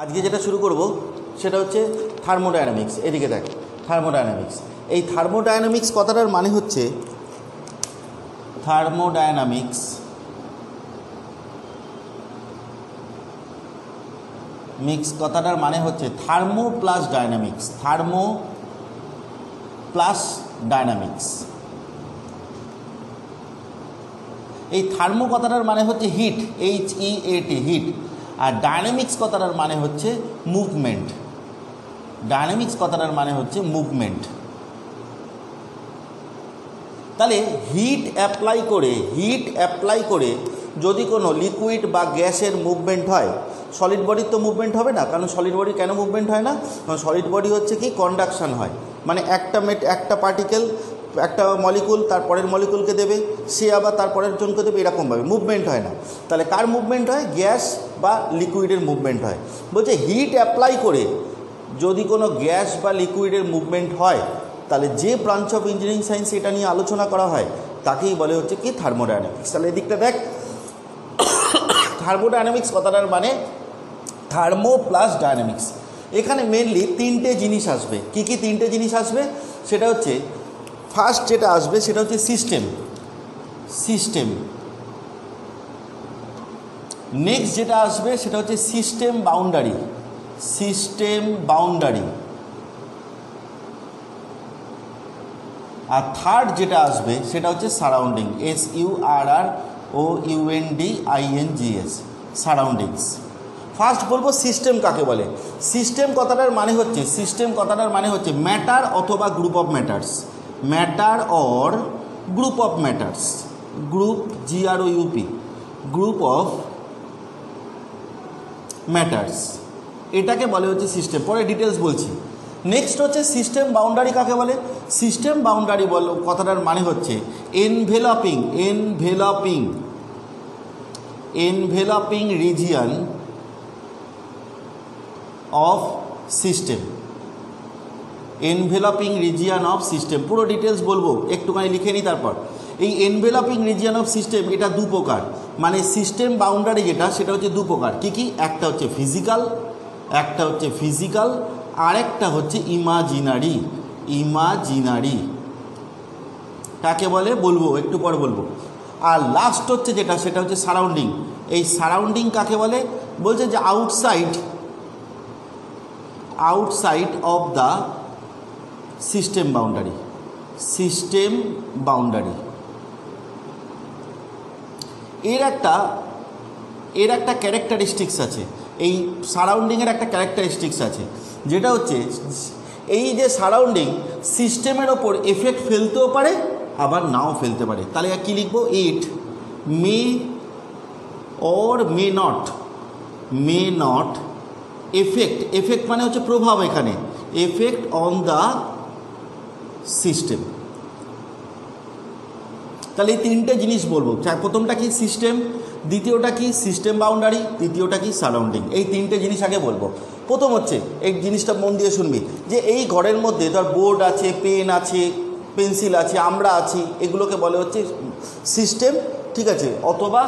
আজকে যেটা শুরু করব সেটা হচ্ছে থার্মোডায়নামিক্স। এদিকে দেখ, থার্মোডায়নামিক্স। এই থার্মোডায়নামিক্স কথাটার মানে হচ্ছে থার্মোডায়নামিক্স কথাটার মানে হচ্ছে thermo plus dynamics. Thermo plus dynamics. এই থার্মো কথাটার মানে হচ্ছে হিট, HEAT, হিট। আর ডায়নামিক্স কথাটার মানে হচ্ছে মুভমেন্ট। ডায়নামিক্স কথাটার মানে হচ্ছে মুভমেন্ট। তাহলে হিট অ্যাপ্লাই করে যদি কোনো লিকুইড বা গ্যাসের মুভমেন্ট হয়, সলিড বডির তো মুভমেন্ট হবে না। কারণ সলিড বডি কেন মুভমেন্ট হয় না? কারণ সলিড বডি হচ্ছে কি কন্ডাকশান হয়, মানে একটা পার্টিকেল একটা মলিকুল তার পরের মলিকুলকে দেবে, সে আবার তার পরের জনকে দেবে, এরকমভাবে মুভমেন্ট হয় না। তাহলে কার মুভমেন্ট হয়? গ্যাস বা লিকুইডের মুভমেন্ট হয়। বলছে হিট অ্যাপ্লাই করে যদি কোনো গ্যাস বা লিকুইডের মুভমেন্ট হয়, তাহলে যে ব্রাঞ্চ অফ ইঞ্জিনিয়ারিং সায়েন্স এটা নিয়ে আলোচনা করা হয় তাকেই বলে হচ্ছে কি থার্মোডায়নামিক্স। তাহলে এদিকটা দেখ, থার্মোডায়নামিক্স কথাটার মানে থার্মো প্লাস ডায়নামিক্স। এখানে মেনলি তিনটে জিনিস আসবে। কি কি তিনটে জিনিস আসবে? সেটা হচ্ছে ফার্স্ট যেটা আসবে সেটা হচ্ছে সিস্টেম। নেক্সট যেটা আসবে সেটা হচ্ছে সিস্টেম বাউন্ডারি। আর থার্ড যেটা আসবে সেটা হচ্ছে সারাউন্ডিং, SURROUNDINGS, সারাউন্ডিংস। ফার্স্ট বলবো সিস্টেম কাকে বলে। সিস্টেম কথাটার মানে হচ্ছে ম্যাটার অথবা group of matters. Matter or group of matters. Group of matters, এটাকে বলে হচ্ছে সিস্টেম। পরে ডিটেলস বলছি। নেক্সট হচ্ছে সিস্টেম বাউন্ডারি কাকে বলে। সিস্টেম বাউন্ডারি কথাটার মানে হচ্ছে এনভেলপিং রিজিয়ন অফ সিস্টেম। পুরো ডিটেলস বলবো, একটুখানি লিখে নিই তারপর। এই এনভেলপিং রিজিয়ন অফ সিস্টেম এটা দু প্রকার, মানে সিস্টেম বাউন্ডারি যেটা সেটা হচ্ছে দু প্রকার। কি? একটা হচ্ছে ফিজিক্যাল, আর একটা হচ্ছে ইমাজিনারি। কাকে বলে বলবো, একটু পর বলবো। আর লাস্ট হচ্ছে যেটা সেটা হচ্ছে সারাউন্ডিং। এই সারাউন্ডিং কাকে বলে? বলছে যে outside of the system boundary. এর একটা ক্যারেক্টারিস্টিক্স আছে, এই সারাউন্ডিংয়ের একটা ক্যারেক্টারিস্টিক্স আছে, যেটা হচ্ছে এই যে সারাউন্ডিং সিস্টেমের ওপর এফেক্ট ফেলতেও পারে আবার নাও ফেলতে পারে। তাহলে কী লিখবো? It may or may not effect মানে হচ্ছে প্রভাব, এখানে এফেক্ট অন দ্য সিস্টেম। তাহলে এই তিনটে জিনিস বলবো। প্রথমটা কি? সিস্টেম। দ্বিতীয়টা কি? System boundary. তৃতীয়টা কি? সারাউন্ডিং। এই তিনটে জিনিস আগে বলবো। প্রথম হচ্ছে এই জিনিসটা মন দিয়ে শুনবি, যে এই ঘরের মধ্যে ধর বোর্ড আছে, পেন আছে, পেন্সিল আছে, আমরা আছি, এগুলোকে বলে হচ্ছে সিস্টেম, ঠিক আছে, অথবা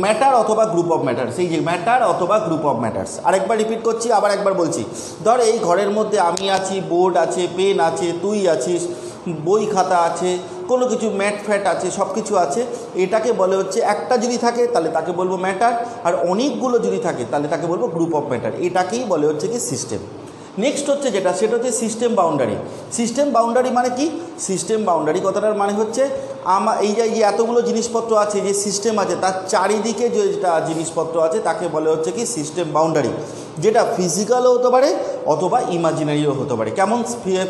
ম্যাটার অথবা গ্রুপ অফ ম্যাটার্স। এই যে ম্যাটার অথবা গ্রুপ অফ ম্যাটার্স। আরেকবার রিপিট করছি, আবার একবার বলছি। ধর এই ঘরের মধ্যে আমি আছি, বোর্ড আছে, পেন আছে, তুই আছিস, বই খাতা আছে, কোনো কিছু ম্যাট ফ্যাট আছে, সব কিছু আছে। এটাকে বলে হচ্ছে, একটা যদি থাকে তাহলে তাকে বলবো ম্যাটার, আর অনেকগুলো যদি থাকে তাহলে তাকে বলবো গ্রুপ অফ ম্যাটার। এটাকেই বলে হচ্ছে কি সিস্টেম। নেক্সট হচ্ছে যেটা সেটা হচ্ছে সিস্টেম বাউন্ডারি। সিস্টেম বাউন্ডারি মানে কি? সিস্টেম বাউন্ডারি কথাটার মানে হচ্ছে এই যে এতগুলো জিনিসপত্র আছে, যে সিস্টেম আছে তার চারিদিকে যেটা জিনিসপত্র আছে তাকে বলে হচ্ছে কি সিস্টেম বাউন্ডারি, যেটা ফিজিক্যালও হতে পারে অথবা ইমাজিনারিও হতে পারে। কেমন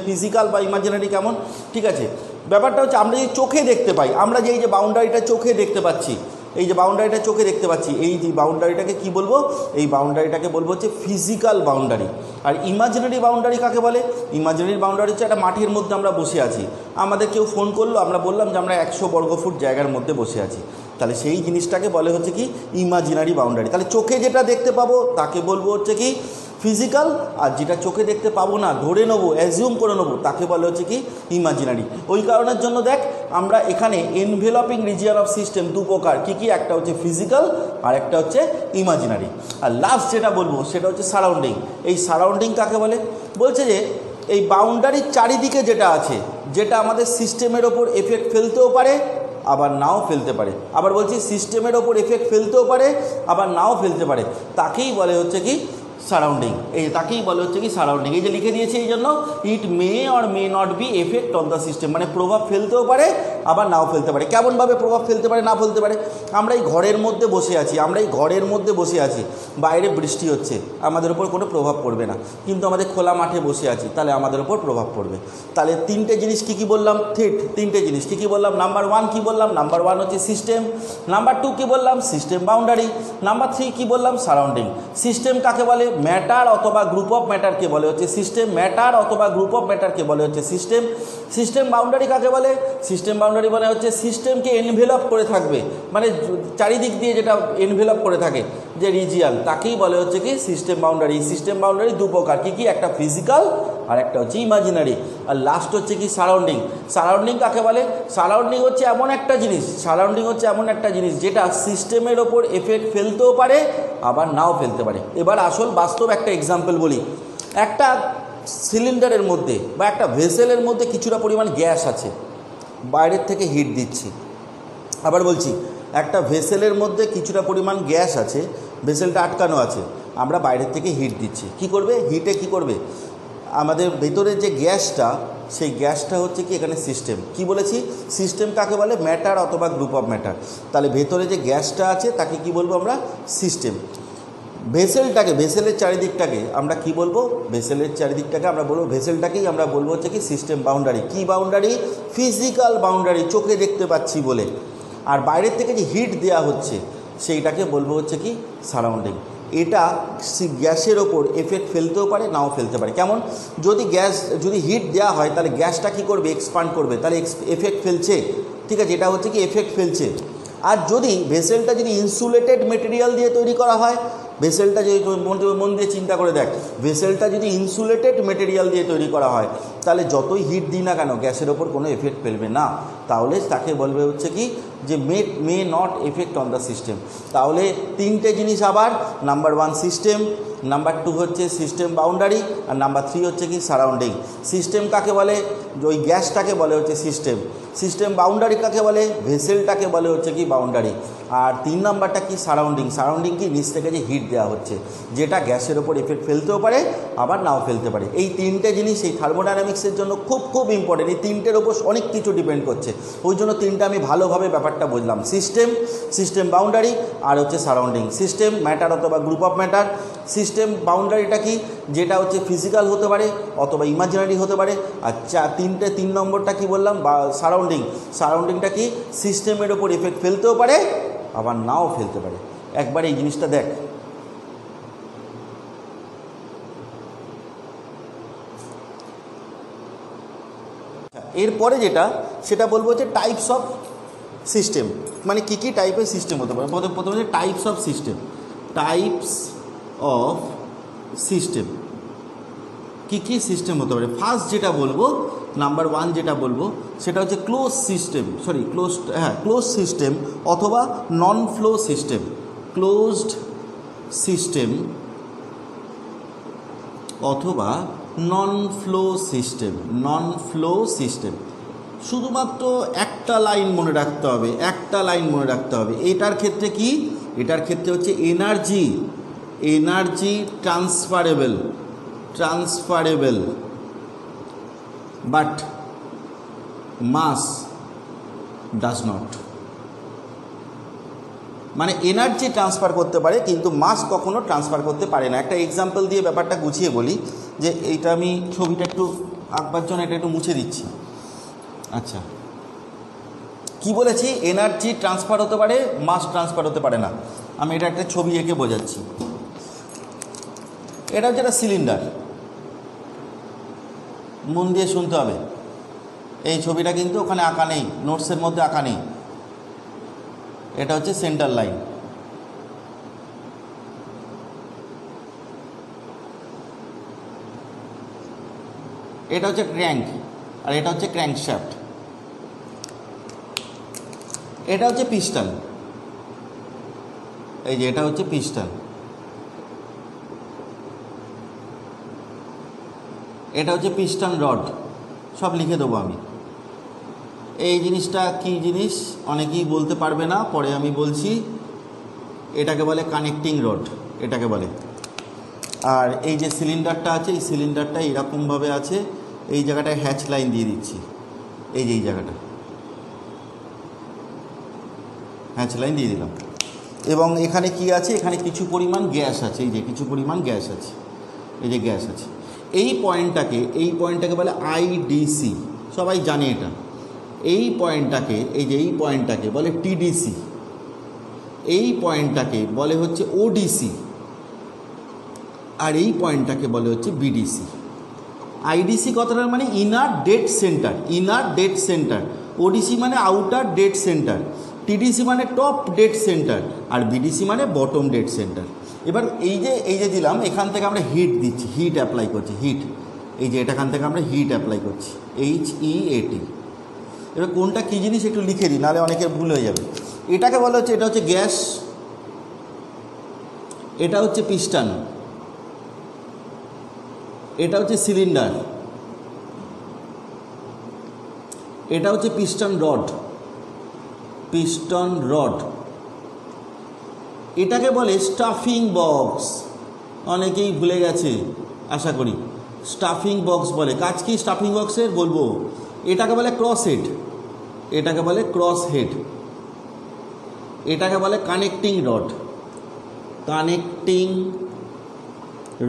ফিজিক্যাল বা ইমাজিনারি কেমন? ঠিক আছে, ব্যাপারটা হচ্ছে আমরা যে চোখে দেখতে পাই, আমরা যে এই যে বাউন্ডারিটা চোখে দেখতে পাচ্ছি, এই যে বাউন্ডারিটা চোখে দেখতে পাচ্ছি, এই যে বাউন্ডারিটাকে কি বলবো? এই বাউন্ডারিটাকে বলবো হচ্ছে ফিজিক্যাল বাউন্ডারি। আর ইমাজিনারি বাউন্ডারি কাকে বলে? ইমাজিনারি বাউন্ডারি হচ্ছে একটা মাঠের মধ্যে আমরা বসে আছি, আমাদের কেউ ফোন করলো, আমরা বললাম যে আমরা 100 বর্গফুট জায়গার মধ্যে বসে আছি, তাহলে সেই জিনিসটাকে বলে হচ্ছে কি ইমাজিনারি বাউন্ডারি। তাহলে চোখে যেটা দেখতে পাবো তাকে বলবো হচ্ছে কি ফিজিক্যাল, আর যেটা চোখে দেখতে পাবো না, ধরে নেবো, অ্যাজিউম করে নেবো, তাকে বলে হচ্ছে কি ইমাজিনারি। ওই কারণের জন্য দেখ আমরা এখানে এনভেলপিং রিজিয়ন অফ সিস্টেম দু প্রকার, কী কী, একটা হচ্ছে ফিজিক্যাল আর একটা হচ্ছে ইমাজিনারি। আর লাস্ট যেটা বলবো সেটা হচ্ছে সারাউন্ডিং। এই সারাউন্ডিং কাকে বলে? বলছে যে এই বাউন্ডারির চারিদিকে যেটা আছে, যেটা আমাদের সিস্টেমের ওপর এফেক্ট ফেলতেও পারে আবার নাও ফেলতে পারে, আবার বলছি সিস্টেমের ওপর এফেক্ট ফেলতেও পারে আবার নাও ফেলতে পারে, তাকেই বলে হচ্ছে কি সারাউন্ডিং। এই তাকেই বলে হচ্ছে কি সারাউন্ডিং। এই যে লিখে দিয়েছে এই জন্য, it may or may not be effect on the system, মানে প্রভাব ফেলতেও পারে আবার নাও ফেলতে পারে। কেমনভাবে প্রভাব ফেলতে পারে না ফেলতে পারে? আমরা এই ঘরের মধ্যে বসে আছি, বাইরে বৃষ্টি হচ্ছে, আমাদের উপর কোনো প্রভাব পড়বে না, কিন্তু আমাদের খোলা মাঠে বসে আছি, তাহলে আমাদের উপর প্রভাব পড়বে। তাহলে তিনটে জিনিস কী কী বললাম? তিনটে জিনিস কী কী বললাম? নাম্বার 1 কী বললাম? নাম্বার 1 হচ্ছে সিস্টেম। নাম্বার 2 কী বললাম? System boundary. নাম্বার 3 কী বললাম? সারাউন্ডিং। সিস্টেম কাকে বলে? ম্যাটার অথবা গ্রুপ অফ ম্যাটারকে বলে হচ্ছে সিস্টেম। ম্যাটার অথবা গ্রুপ অফ ম্যাটারকে বলে হচ্ছে সিস্টেম। সিস্টেম বাউন্ডারি কাকে বলে? সিস্টেম বাউন্ডারি মানে হচ্ছে সিস্টেমকে এনভেলপ করে থাকবে, মানে চারিদিক দিয়ে যেটা এনভেলপ করে থাকে যে রিজিয়ান, তাকেই বলে হচ্ছে কি সিস্টেম বাউন্ডারি। সিস্টেম বাউন্ডারি দু প্রকার, কী কী? একটা ফিজিক্যাল আর একটা হচ্ছে ইমাজিনারি। আর লাস্ট হচ্ছে কি সারাউন্ডিং। সারাউন্ডিং কাকে বলে? সারাউন্ডিং হচ্ছে এমন একটা জিনিস যেটা সিস্টেমের ওপর এফেক্ট ফেলতেও পারে আবার নাও ফেলতে পারে। এবার আসল বাস্তব একটা এক্সাম্পল বলি। একটা সিলিন্ডারের মধ্যে বা একটা ভেসেলের মধ্যে কিছুটা পরিমাণ গ্যাস আছে, বাইরের থেকে হিট দিচ্ছি। আবার বলছি, একটা ভেসেলের মধ্যে কিছুটা পরিমাণ গ্যাস আছে, ভেসেলটা আটকানো আছে, আমরা বাইরের থেকে হিট দিচ্ছি। কি করবে? হিটে কি করবে? আমাদের ভেতরে যে গ্যাসটা, সেই গ্যাসটা হচ্ছে কি এখানে সিস্টেম। কি বলেছি? সিস্টেম কাকে বলে? ম্যাটার অথবা গ্রুপ অফ ম্যাটার। তাহলে ভেতরে যে গ্যাসটা আছে তাকে কি বলবো আমরা? সিস্টেম। ভেসেলের চারিদিকটাকে আমরা কি বলবো? ভেসেলটাকেই আমরা বলবো হচ্ছে কি সিস্টেম বাউন্ডারি। কি বাউন্ডারি? ফিজিক্যাল বাউন্ডারি, চোখে দেখতে পাচ্ছি বলে। আর বাইরের থেকে যে হিট দেওয়া হচ্ছে সেইটাকে বলবো হচ্ছে কি সারাউন্ডিং। এটা গ্যাসের ওপর এফেক্ট ফেলতেও পারে নাও ফেলতে পারে। কেমন? যদি হিট দেওয়া হয় তাহলে গ্যাসটা কী করবে? এক্সপান্ড করবে, তাহলে এফেক্ট ফেলছে, ঠিক আছে, এটা হচ্ছে কি এফেক্ট ফেলছে। আর যদি ভেসেলটা যদি ইনসুলেটেড মেটেরিয়াল দিয়ে তৈরি করা হয়, ভেসেলটা যদি মন দিয়ে চিন্তা করে দেখ, ভেসেলটা যদি ইনসুলেটেড মেটেরিয়াল দিয়ে তৈরি করা হয়, তাহলে যতই হিট দিই না কেন গ্যাসের ওপর কোনো এফেক্ট ফেলবে না। তাহলে তাকে বলবে হচ্ছে কি যে মে not effect on the system. তাহলে তিনটে জিনিস আবার, নাম্বার 1 সিস্টেম, নাম্বার 2 হচ্ছে সিস্টেম বাউন্ডারি, আর নাম্বার 3 হচ্ছে কি সারাউন্ডিং। সিস্টেম কাকে বলে? ওই গ্যাসটাকে বলে হচ্ছে সিস্টেম। সিস্টেম বাউন্ডারি কাকে বলে? ভেসেলটাকে বলে হচ্ছে কি বাউন্ডারি। আর 3 নাম্বারটা কি? সারাউন্ডিং। সারাউন্ডিং কি? নিচ থেকে যে হিট দেওয়া হচ্ছে, যেটা গ্যাসের ওপর এফেক্ট ফেলতেও পারে আবার নাও ফেলতে পারে। এই তিনটে জিনিস এই থার্মোডাইনামিক্সের জন্য খুব খুব ইম্পর্টেন্ট। এই তিনটের ওপর অনেক কিছু ডিপেন্ড করছে, ওই জন্য তিনটা আমি ভালোভাবে ব্যাপারটা বুঝলাম। সিস্টেম বাউন্ডারি আর হচ্ছে সারাউন্ডিং। সিস্টেম ম্যাটার অথবা গ্রুপ অফ ম্যাটার। সিস্টেম বাউন্ডারিটা কি? যেটা হচ্ছে ফিজিক্যাল হতে পারে অথবা ইমাজিনারি হতে পারে। আর 3 নম্বরটা কি বললাম? বা সারাউন্ডিংটা কি? সিস্টেমের ওপর এফেক্ট ফেলতেও পারে আবার নাও ফেলতে পারে। একবার এই জিনিসটা দেখ। এরপরে যেটা সেটা বলবো হচ্ছে টাইপস অফ সিস্টেম, মানে কী কী টাইপের সিস্টেম হতে পারে। প্রথমে হচ্ছে টাইপস অফ সিস্টেম। কী কী সিস্টেম হতে পারে? ফার্স্ট যেটা বলবো, নাম্বার 1 যেটা বলবো সেটা হচ্ছে ক্লোজ সিস্টেম অথবা non flow system. Closed system অথবা নন ফ্লো সিস্টেম। শুধুমাত্র একটা লাইন মনে রাখতে হবে। এটার ক্ষেত্রে কি? এটার ক্ষেত্রে হচ্ছে energy transferable but mass does not. মানে এনার্জি ট্রান্সফার করতে পারে কিন্তু মাস কখনো ট্রান্সফার করতে পারে না। একটা এক্সাম্পল দিয়ে ব্যাপারটা গুছিয়ে বলি, যে এইটা আমি ছবিটা একটু আঁকবার জন্য এটা একটু মুছে দিচ্ছি। আচ্ছা, কি বলেছি? এনার্জি ট্রান্সফার হতে পারে, মাস ট্রান্সফার হতে পারে না। আমি এটা একটা ছবি এঁকে বোঝাচ্ছি। এটা হচ্ছে একটা সিলিন্ডার, মন দিয়ে শুনতে হবে। এই ছবিটা কিন্তু ওখানে আঁকা নেই, নোটসের মধ্যে আঁকা নেই। এটা হচ্ছে সেন্টার লাইন। এটা হচ্ছে ক্র্যাঙ্ক, আর এটা হচ্ছে ক্র্যাঙ্কশ্যাফট। এটা হচ্ছে পিস্টন, এই যে এটা হচ্ছে পিস্টন, এটা হচ্ছে পিস্টন রড, সব লিখে দেবো আমি। এই জিনিসটা কি জিনিস অনেকেই বলতে পারবে না, পরে আমি বলছি। এটাকে বলে কানেক্টিং রড, এটাকে বলে। আর এই যে সিলিন্ডারটা আছে, এই সিলিন্ডারটা এরকমভাবে আছে, এই জায়গাটায় হ্যাচ লাইন দিয়ে দিচ্ছি, এই যে এই জায়গাটা হ্যাচ লাইন দিয়ে দিলাম। এবং এখানে কি আছে, এখানে কিছু পরিমাণ গ্যাস আছে, এই যে কিছু পরিমাণ গ্যাস আছে, এই যে গ্যাস আছে। এই পয়েন্টটাকে বলে আইডিসি, সবাই জানে এটা। এই পয়েন্টটাকে, এই যে এই পয়েন্টটাকে বলে টিডিসি, এই পয়েন্টটাকে বলে হচ্ছে ওডিসি, আর এই পয়েন্টটাকে বলে হচ্ছে বিডিসি। আইডিসি কথাটার মানে inner dead centre, inner dead centre. ODC মানে আউটার ডেড সেন্টার, টিডিসি মানে টপ ডেড সেন্টার, আর বিডিসি মানে বটম ডেড সেন্টার। এবার এই যে দিলাম, এখান থেকে আমরা হিট দিচ্ছি, হিট অ্যাপ্লাই করছি, হিট। এই যে এখান থেকে আমরা হিট অ্যাপ্লাই করছি, HEAT। এবার কোনটা কী জিনিস একটু লিখে দিই, নাহলে অনেকের ভুল হয়ে যাবে। এটাকে বলা হচ্ছে, এটা হচ্ছে গ্যাস, এটা হচ্ছে পিস্টন, এটা হচ্ছে সিলিন্ডার, এটা হচ্ছে পিস্টন রড, পিস্টন রড। এটাকে বলে স্টাফিং বক্স, অনেকেই ভুলে গেছে আশা করি। স্টাফিং বক্স বলে। কাজ কি স্টাফিং বক্সের বলবো। এটাকে বলে ক্রস হেড, এটাকে বলে ক্রস হেড, এটাকে বলে কানেক্টিং রড, কানেক্টিং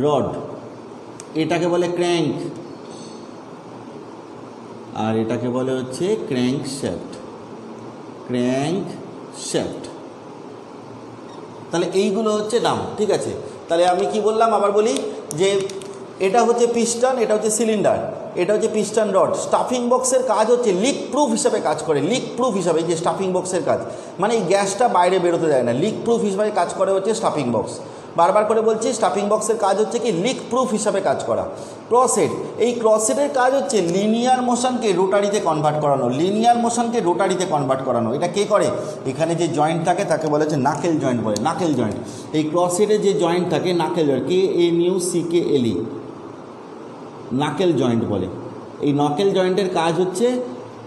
রড, এটাকে বলে ক্র্যাঙ্ক, আর এটাকে বলে হচ্ছে ক্র্যাঙ্কশ্যাফট, ক্র্যাঙ্কশ্যাফট। তাহলে এইগুলো হচ্ছে নাম, ঠিক আছে। তাহলে আমি কি বললাম আবার বলি, যে এটা হচ্ছে পিস্টন, এটা হচ্ছে সিলিন্ডার, এটা হচ্ছে পিস্টন রড। স্টাফিং বক্সের কাজ হচ্ছে লিক প্রুফ হিসাবে কাজ করে, লিক প্রুফ হিসাবে। যে স্টাফিং বক্সের কাজ মানে এই গ্যাসটা বাইরে বেরোতে যায় না, লিক প্রুফ হিসাবে কাজ করে হচ্ছে স্টাফিং বক্স। বারবার করে বলছি, স্টাফিং বক্সের কাজ হচ্ছে কি লিক প্রুফ হিসাবে কাজ করা। ক্রসহেড, এই ক্রসহেডের কাজ হচ্ছে লিনিয়ার মোশনকে রোটারিতে কনভার্ট করানো, লিনিয়ার মোশনকে রোটারিতে কনভার্ট করানো। এটা কে করে, এখানে যে জয়েন্ট থাকে তাকে বলে হচ্ছে নাকেল জয়েন্ট বলে, নাকেল জয়েন্ট। এই ক্রসহেডে যে জয়েন্ট থাকে নাকেল জয়েন্ট, KNUCKLE, নাকেল জয়েন্ট বলে। এই নাকেল জয়েন্টের কাজ হচ্ছে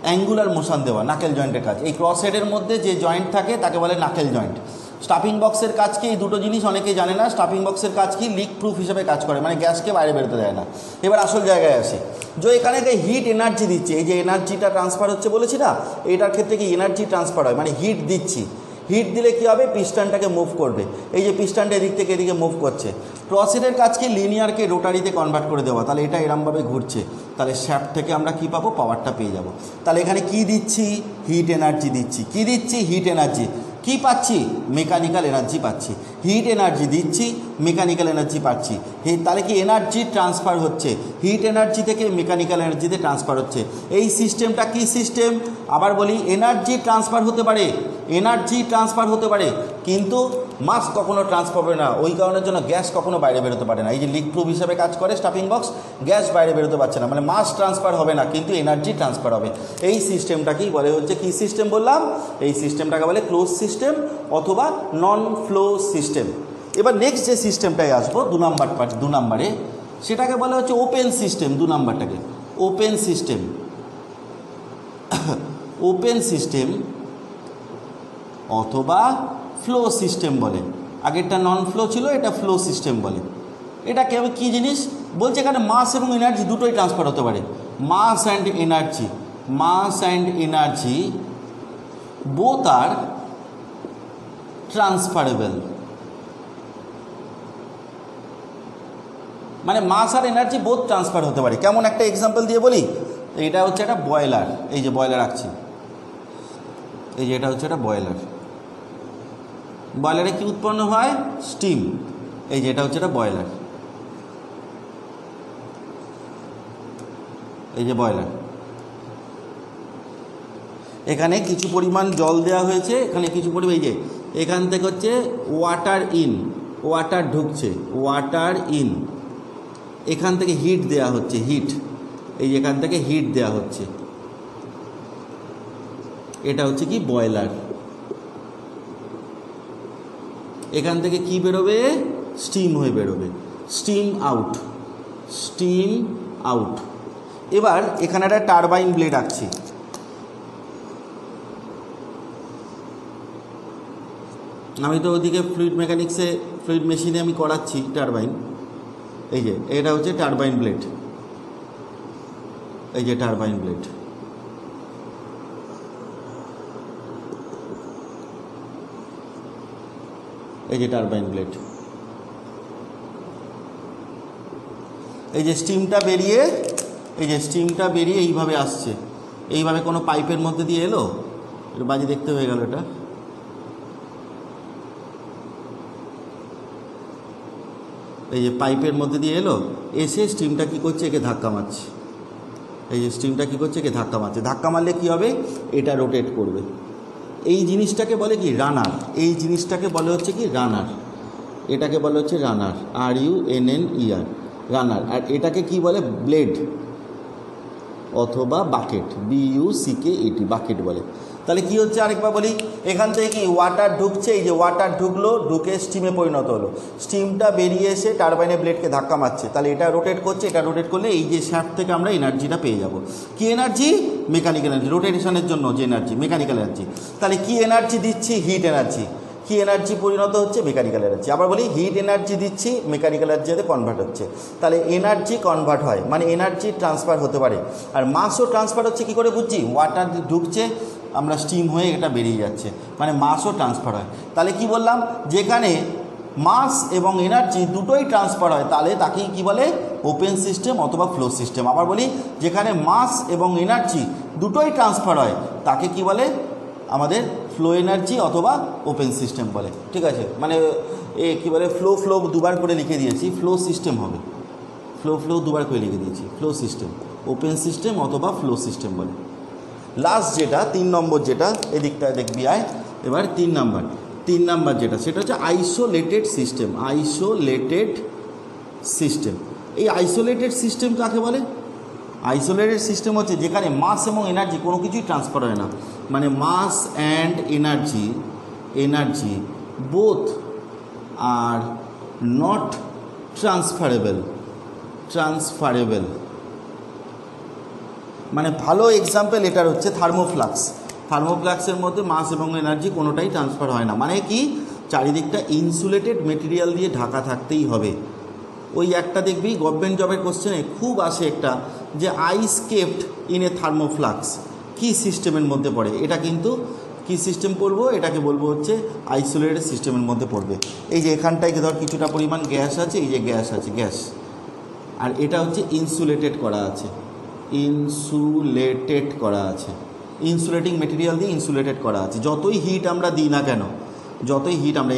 অ্যাঙ্গুলার মোশন দেওয়া, নাকেল জয়েন্টের কাজ। এই ক্রসহেডের মধ্যে যে জয়েন্ট থাকে তাকে বলে নাকেল জয়েন্ট। স্টাফিং বক্সের কাজ কি, এই দুটো জিনিস অনেকেই জানে না। স্টাফিং বক্সের কাজ কি, লিক প্রুফ হিসেবে কাজ করে, মানে গ্যাসকে বাইরে বেরোতে দেয় না। এবার আসল জায়গায় আসে, যে এখানে হিট এনার্জি দিচ্ছে, এই যে এনার্জিটা ট্রান্সফার হচ্ছে বলেছি না, এইটার ক্ষেত্রে কি এনার্জি ট্রান্সফার হয়, মানে হিট দিচ্ছি। হিট দিলে কী হবে, পিস্টনটাকে মুভ করবে। এই যে পিস্টনটা এদিক থেকে এদিকে মুভ করছে। ক্রসহেডের কাজ কি, লিনিয়ারকে রোটারিতে কনভার্ট করে দেওয়া। তাহলে এটা এরমভাবে ঘুরছে, তাহলে শ্যাফট থেকে আমরা কি পাবো, পাওয়ারটা পেয়ে যাব। তাহলে এখানে কি দিচ্ছি, হিট এনার্জি দিচ্ছি। কি দিচ্ছি, হিট এনার্জি। কি পাচ্ছি, মেকানিক্যাল এনার্জি পাচ্ছি। হিট এনার্জি দিচ্ছি, মেকানিক্যাল এনার্জি পাচ্ছি। তাহলে কি এনার্জি ট্রান্সফার হচ্ছে, হিট এনার্জি থেকে মেকানিক্যাল এনার্জিতে ট্রান্সফার হচ্ছে। এই সিস্টেমটা কি সিস্টেম, আবার বলি, এনার্জি ট্রান্সফার হতে পারে, এনার্জি ট্রান্সফার হতে পারে, কিন্তু মাস কখনো ট্রান্সফার হবে না। ওই কারণের জন্য গ্যাস কখনো বাইরে বেরোতে পারে না। এই যে লিক প্রুফ হিসাবে কাজ করে স্টাফিং বক্স, গ্যাস বাইরে বেরোতে পারছে না, মানে মাস ট্রান্সফার হবে না, কিন্তু এনার্জি ট্রান্সফার হবে। এই সিস্টেমটাকেই বলে হচ্ছে কি সিস্টেম বললাম, এই সিস্টেমটাকে বলে ক্লোজ সিস্টেম অথবা নন ফ্লো সিস্টেম। এবার নেক্সট যে সিস্টেমটায় আসবো 2 নম্বরে, সেটাকে বলা হচ্ছে ওপেন সিস্টেম। 2 নম্বরটাকে ওপেন সিস্টেম, ওপেন সিস্টেম অথবা ফ্লো সিস্টেম বলে। আগেরটা নন ফ্লো ছিল, এটা ফ্লো সিস্টেম বলে। এটা কেমন কী জিনিস বলছে, এখানে মাস এবং এনার্জি দুটোই ট্রান্সফার হতে পারে। Mass and energy, mass and energy both are transferable. মানে মাস আর এনার্জি বোথ ট্রান্সফার হতে পারে। কেমন একটা এক্সাম্পল দিয়ে বলি, এটা হচ্ছে একটা বয়লার, এই যে বয়লার রাখছি, এই যে এটা হচ্ছে একটা বয়লার। বয়লারে কি উৎপন্ন হয়, স্টিম। এই যে এটা হচ্ছে একটা বয়লার, এই যে বয়লার। এখানে কিছু পরিমাণ জল দেওয়া হয়েছে, এখানে কিছু পরিমাণ, এই যে এখান থেকে হচ্ছে ওয়াটার ইন, ওয়াটার ঢুকছে, ওয়াটার ইন। এখান থেকে হিট দেওয়া হচ্ছে, হিট। এই এখান থেকে হিট দেওয়া হচ্ছে, এটা হচ্ছে কি বয়লার। এখান থেকে কি বেরোবে? স্টিম হয়ে বেরোবে, স্টিম আউট, স্টিম আউট। এবার এখানে একটা টারবাইন ব্লেড আঁকছি। আমি তো ওদিকে ফ্লুইড মেকানিক্সে, ফ্লুইড মেশিনে আমি করাচ্ছি টারবাইন। এই যে এটা হচ্ছে টারবাইন ব্লেড, এই যে টারবাইন ব্লেড। এই যে টারবাইন ব্লেড, এই যে স্টিমটা বেরিয়ে, এই যে স্টিমটা বেরিয়ে এইভাবে আসছে, এইভাবে কোনো পাইপের মধ্যে দিয়ে এলো, একটু বাজে দেখতে হয়ে গেল এটা। এই যে পাইপের মধ্যে দিয়ে এলো, এসে স্টিমটা কী করছে? একে ধাক্কা মারছে। এই যে স্টিমটা কী করছে? একে ধাক্কা মারছে। ধাক্কা মারলে কী হবে? এটা রোটেট করবে। এই জিনিসটাকে বলে কি? রানার। এই জিনিসটাকে বলে হচ্ছে কি? রানার। এটাকে বলে হচ্ছে রানার, RUNNER, রানার। আর এটাকে কি বলে? ব্লেড অথবা বাকেট, BUCKET, বাকেট বলে। তাহলে কি হচ্ছে আরেকবার বলি, এখান থেকে কি ওয়াটার ঢুকছে, এই যে ওয়াটার ঢুকলো, ঢুকে স্টিমে পরিণত হলো, স্টিমটা বেরিয়ে এসে টারবাইনের ব্লেডকে ধাক্কা মারছে, তাহলে এটা রোটেট করছে, এটা রোটেট করলে এই যে শ্যাফট থেকে আমরা এনার্জিটা পেয়ে যাব। কি এনার্জি? মেকানিক্যাল এনার্জি, রোটেশনের জন্য যে এনার্জি, মেকানিক্যাল এনার্জি। তাহলে কি এনার্জি দিচ্ছি? Hit energy. কি এনার্জি পরিণত হচ্ছে? Mechanical energy. আবার বলি, হিট এনার্জি দিচ্ছি, মেকানিক্যাল এনার্জিতে কনভার্ট হচ্ছে। তাহলে এনার্জি কনভার্ট হয়, মানে এনার্জি ট্রান্সফার হতে পারে। আর মাসও ট্রান্সফার হচ্ছে, কী করে বুঝছি? ওয়াটার ঢুকছে, আমরা স্টিম হয়ে এটা বেরিয়ে যাচ্ছে, মানে মাসও ট্রান্সফার হয়। তাহলে কি বললাম? যেখানে মাস এবং এনার্জি দুটোই ট্রান্সফার হয়, তাহলে তাকেই কি বলে? ওপেন সিস্টেম অথবা ফ্লো সিস্টেম। আবার বলি, যেখানে মাস এবং এনার্জি দুটোই ট্রান্সফার হয়, তাকে কি বলে? আমাদের ফ্লো এনার্জি অথবা ওপেন সিস্টেম বলে। ঠিক আছে, মানে কী বলে? ফ্লো দুবার করে লিখে দিয়েছি, ফ্লো সিস্টেম হবে। ফ্লো দুবার করে লিখে দিয়েছি, ফ্লো সিস্টেম, ওপেন সিস্টেম অথবা ফ্লো সিস্টেম বলে। লাস্ট যেটা 3 নম্বর, যেটা এদিকটায় দেখবি আয়, এবার 3 নাম্বার যেটা, সেটা হচ্ছে আইসোলেটেড সিস্টেম। Isolated system. এই আইসোলেটেড সিস্টেম কাকে বলে? আইসোলেটেড সিস্টেম হচ্ছে যেখানে মাস এবং এনার্জি কোনো কিছুই ট্রান্সফার হয় না, মানে mass and energy both are not transferable. মানে ভালো এক্সাম্পল এটার হচ্ছে থার্মোফ্লাক্স। থার্মোফ্লাক্সের মধ্যে মাস এবং এনার্জি কোনোটাই ট্রান্সফার হয় না, মানে কি? চারিদিকটা ইনসুলেটেড মেটেরিয়াল দিয়ে ঢাকা থাকতেই হবে। ওই একটা দেখবি গভর্নমেন্ট জবের কোশ্চেনে খুব আসে একটা, যে আইস কেপ্ট ইন এ থার্মোফ্লাক্স কী সিস্টেমের মধ্যে পড়ে? এটা কিন্তু কী সিস্টেম পড়বো? এটাকে বলবো হচ্ছে আইসোলেটেড সিস্টেমের মধ্যে পড়বে। এই যে এখানটায় ধর কিছুটা পরিমাণ গ্যাস আছে, এই যে গ্যাস আছে, গ্যাস, আর এটা হচ্ছে ইনসুলেটেড করা আছে, ইনসুলেটিং মেটেরিয়াল দিয়ে ইনসুলেটেড করা আছে। যতই হিট আমরা দিই না কেন,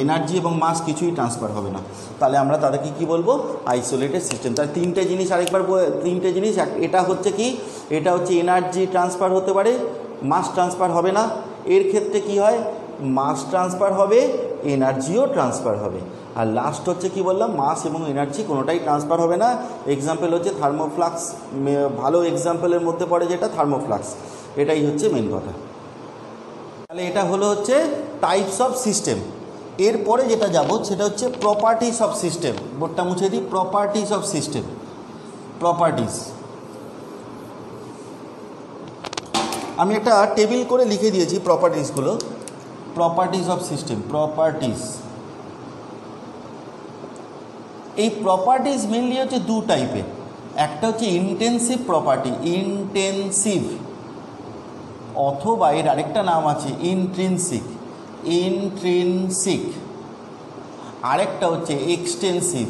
এনার্জি এবং মাস কিছুই ট্রান্সফার হবে না, তাহলে আমরা তাদেরকে কি বলবো? Isolated system. তাহলে 3টে জিনিস, আরেকবার 3টে জিনিস। এটা হচ্ছে কি? এটা হচ্ছে এনার্জি ট্রান্সফার হতে পারে, মাস ট্রান্সফার হবে না। এর ক্ষেত্রে কি হয়? মাস ট্রান্সফার হবে, এনার্জিও ট্রান্সফার হবে। আর লাস্ট হচ্ছে কি বললাম? মাস এবং এনার্জি কোনোটাই ট্রান্সফার হবে না। এক্সাম্পল হচ্ছে থার্মোফ্লাক্স, ভালো এক্সাম্পলের মধ্যে পড়ে যেটা থার্মোফ্লাক্স, এটাই হচ্ছে মেন কথা। তাহলে এটা হলো হচ্ছে টাইপস অফ সিস্টেম। এরপরে যেটা যাব সেটা হচ্ছে প্রপার্টিস অফ সিস্টেম। বোর্ডটা মুছে দিই। Properties of system, properties. আমি একটা টেবিল করে লিখে দিয়েছি প্রপার্টিসগুলো। Properties of system, properties. এই প্রপার্টিস মেনলি হচ্ছে 2 টাইপের। একটা হচ্ছে ইন্টেন্সিভ প্রপার্টি, ইন্টেন্সিভ, অথবা এর আরেকটা নাম আছে ইন্ট্রিনসিক। আরেকটা হচ্ছে এক্সটেনসিভ,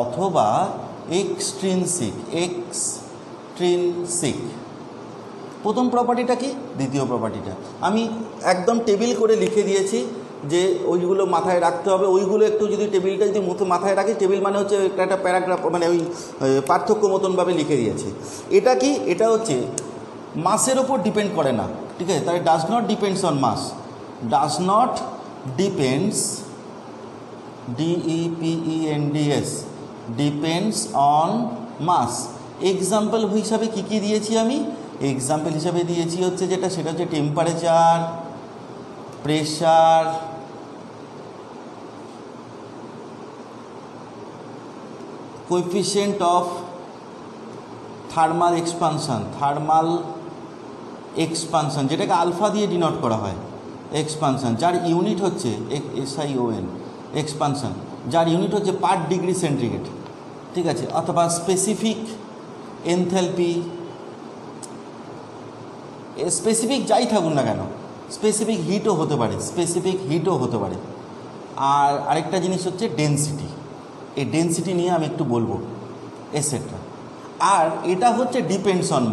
অথবা এক্সট্রিনসিক। প্রথম প্রপার্টিটা কি? দ্বিতীয় প্রপার্টিটা আমি একদম টেবিল করে লিখে দিয়েছি, যে ওইগুলো মাথায় রাখতে হবে। ওইগুলো একটু যদি টেবিলটা যদি মাথায় রাখি, টেবিল মানে হচ্ছে একটা প্যারাগ্রাফ, মানে ওই পার্থক্য মতনভাবে লিখে দিয়েছি। এটা কি? এটা হচ্ছে মাসের ওপর ডিপেন্ড করে না, ঠিক আছে? তাই does not depends on mass, does not depends, DEPENDS, depends on mass. Example হিসাবে কী কী দিয়েছি আমি? এক্সাম্পল হিসাবে দিয়েছি হচ্ছে যেটা, সেটা হচ্ছে temperature, pressure, coefficient of thermal expansion, যেটাকে আলফা দিয়ে ডিনোট করা হয়, এক্সপানশন, যার ইউনিট হচ্ছে SION, এক্সপানশন, যার ইউনিট হচ্ছে পার ডিগ্রি সেন্টিগ্রেড, ঠিক আছে, অথবা স্পেসিফিক এনথ্যালপি, স্পেসিফিক যাই থাকুন না কেন, স্পেসিফিক হিটও হতে পারে, আর আরেকটা জিনিস হচ্ছে ডেনসিটি। এই ডেনসিটি নিয়ে আমি একটু বলবো, এটসেট্রা। আর এটা হচ্ছে ডিপেন্ডস অন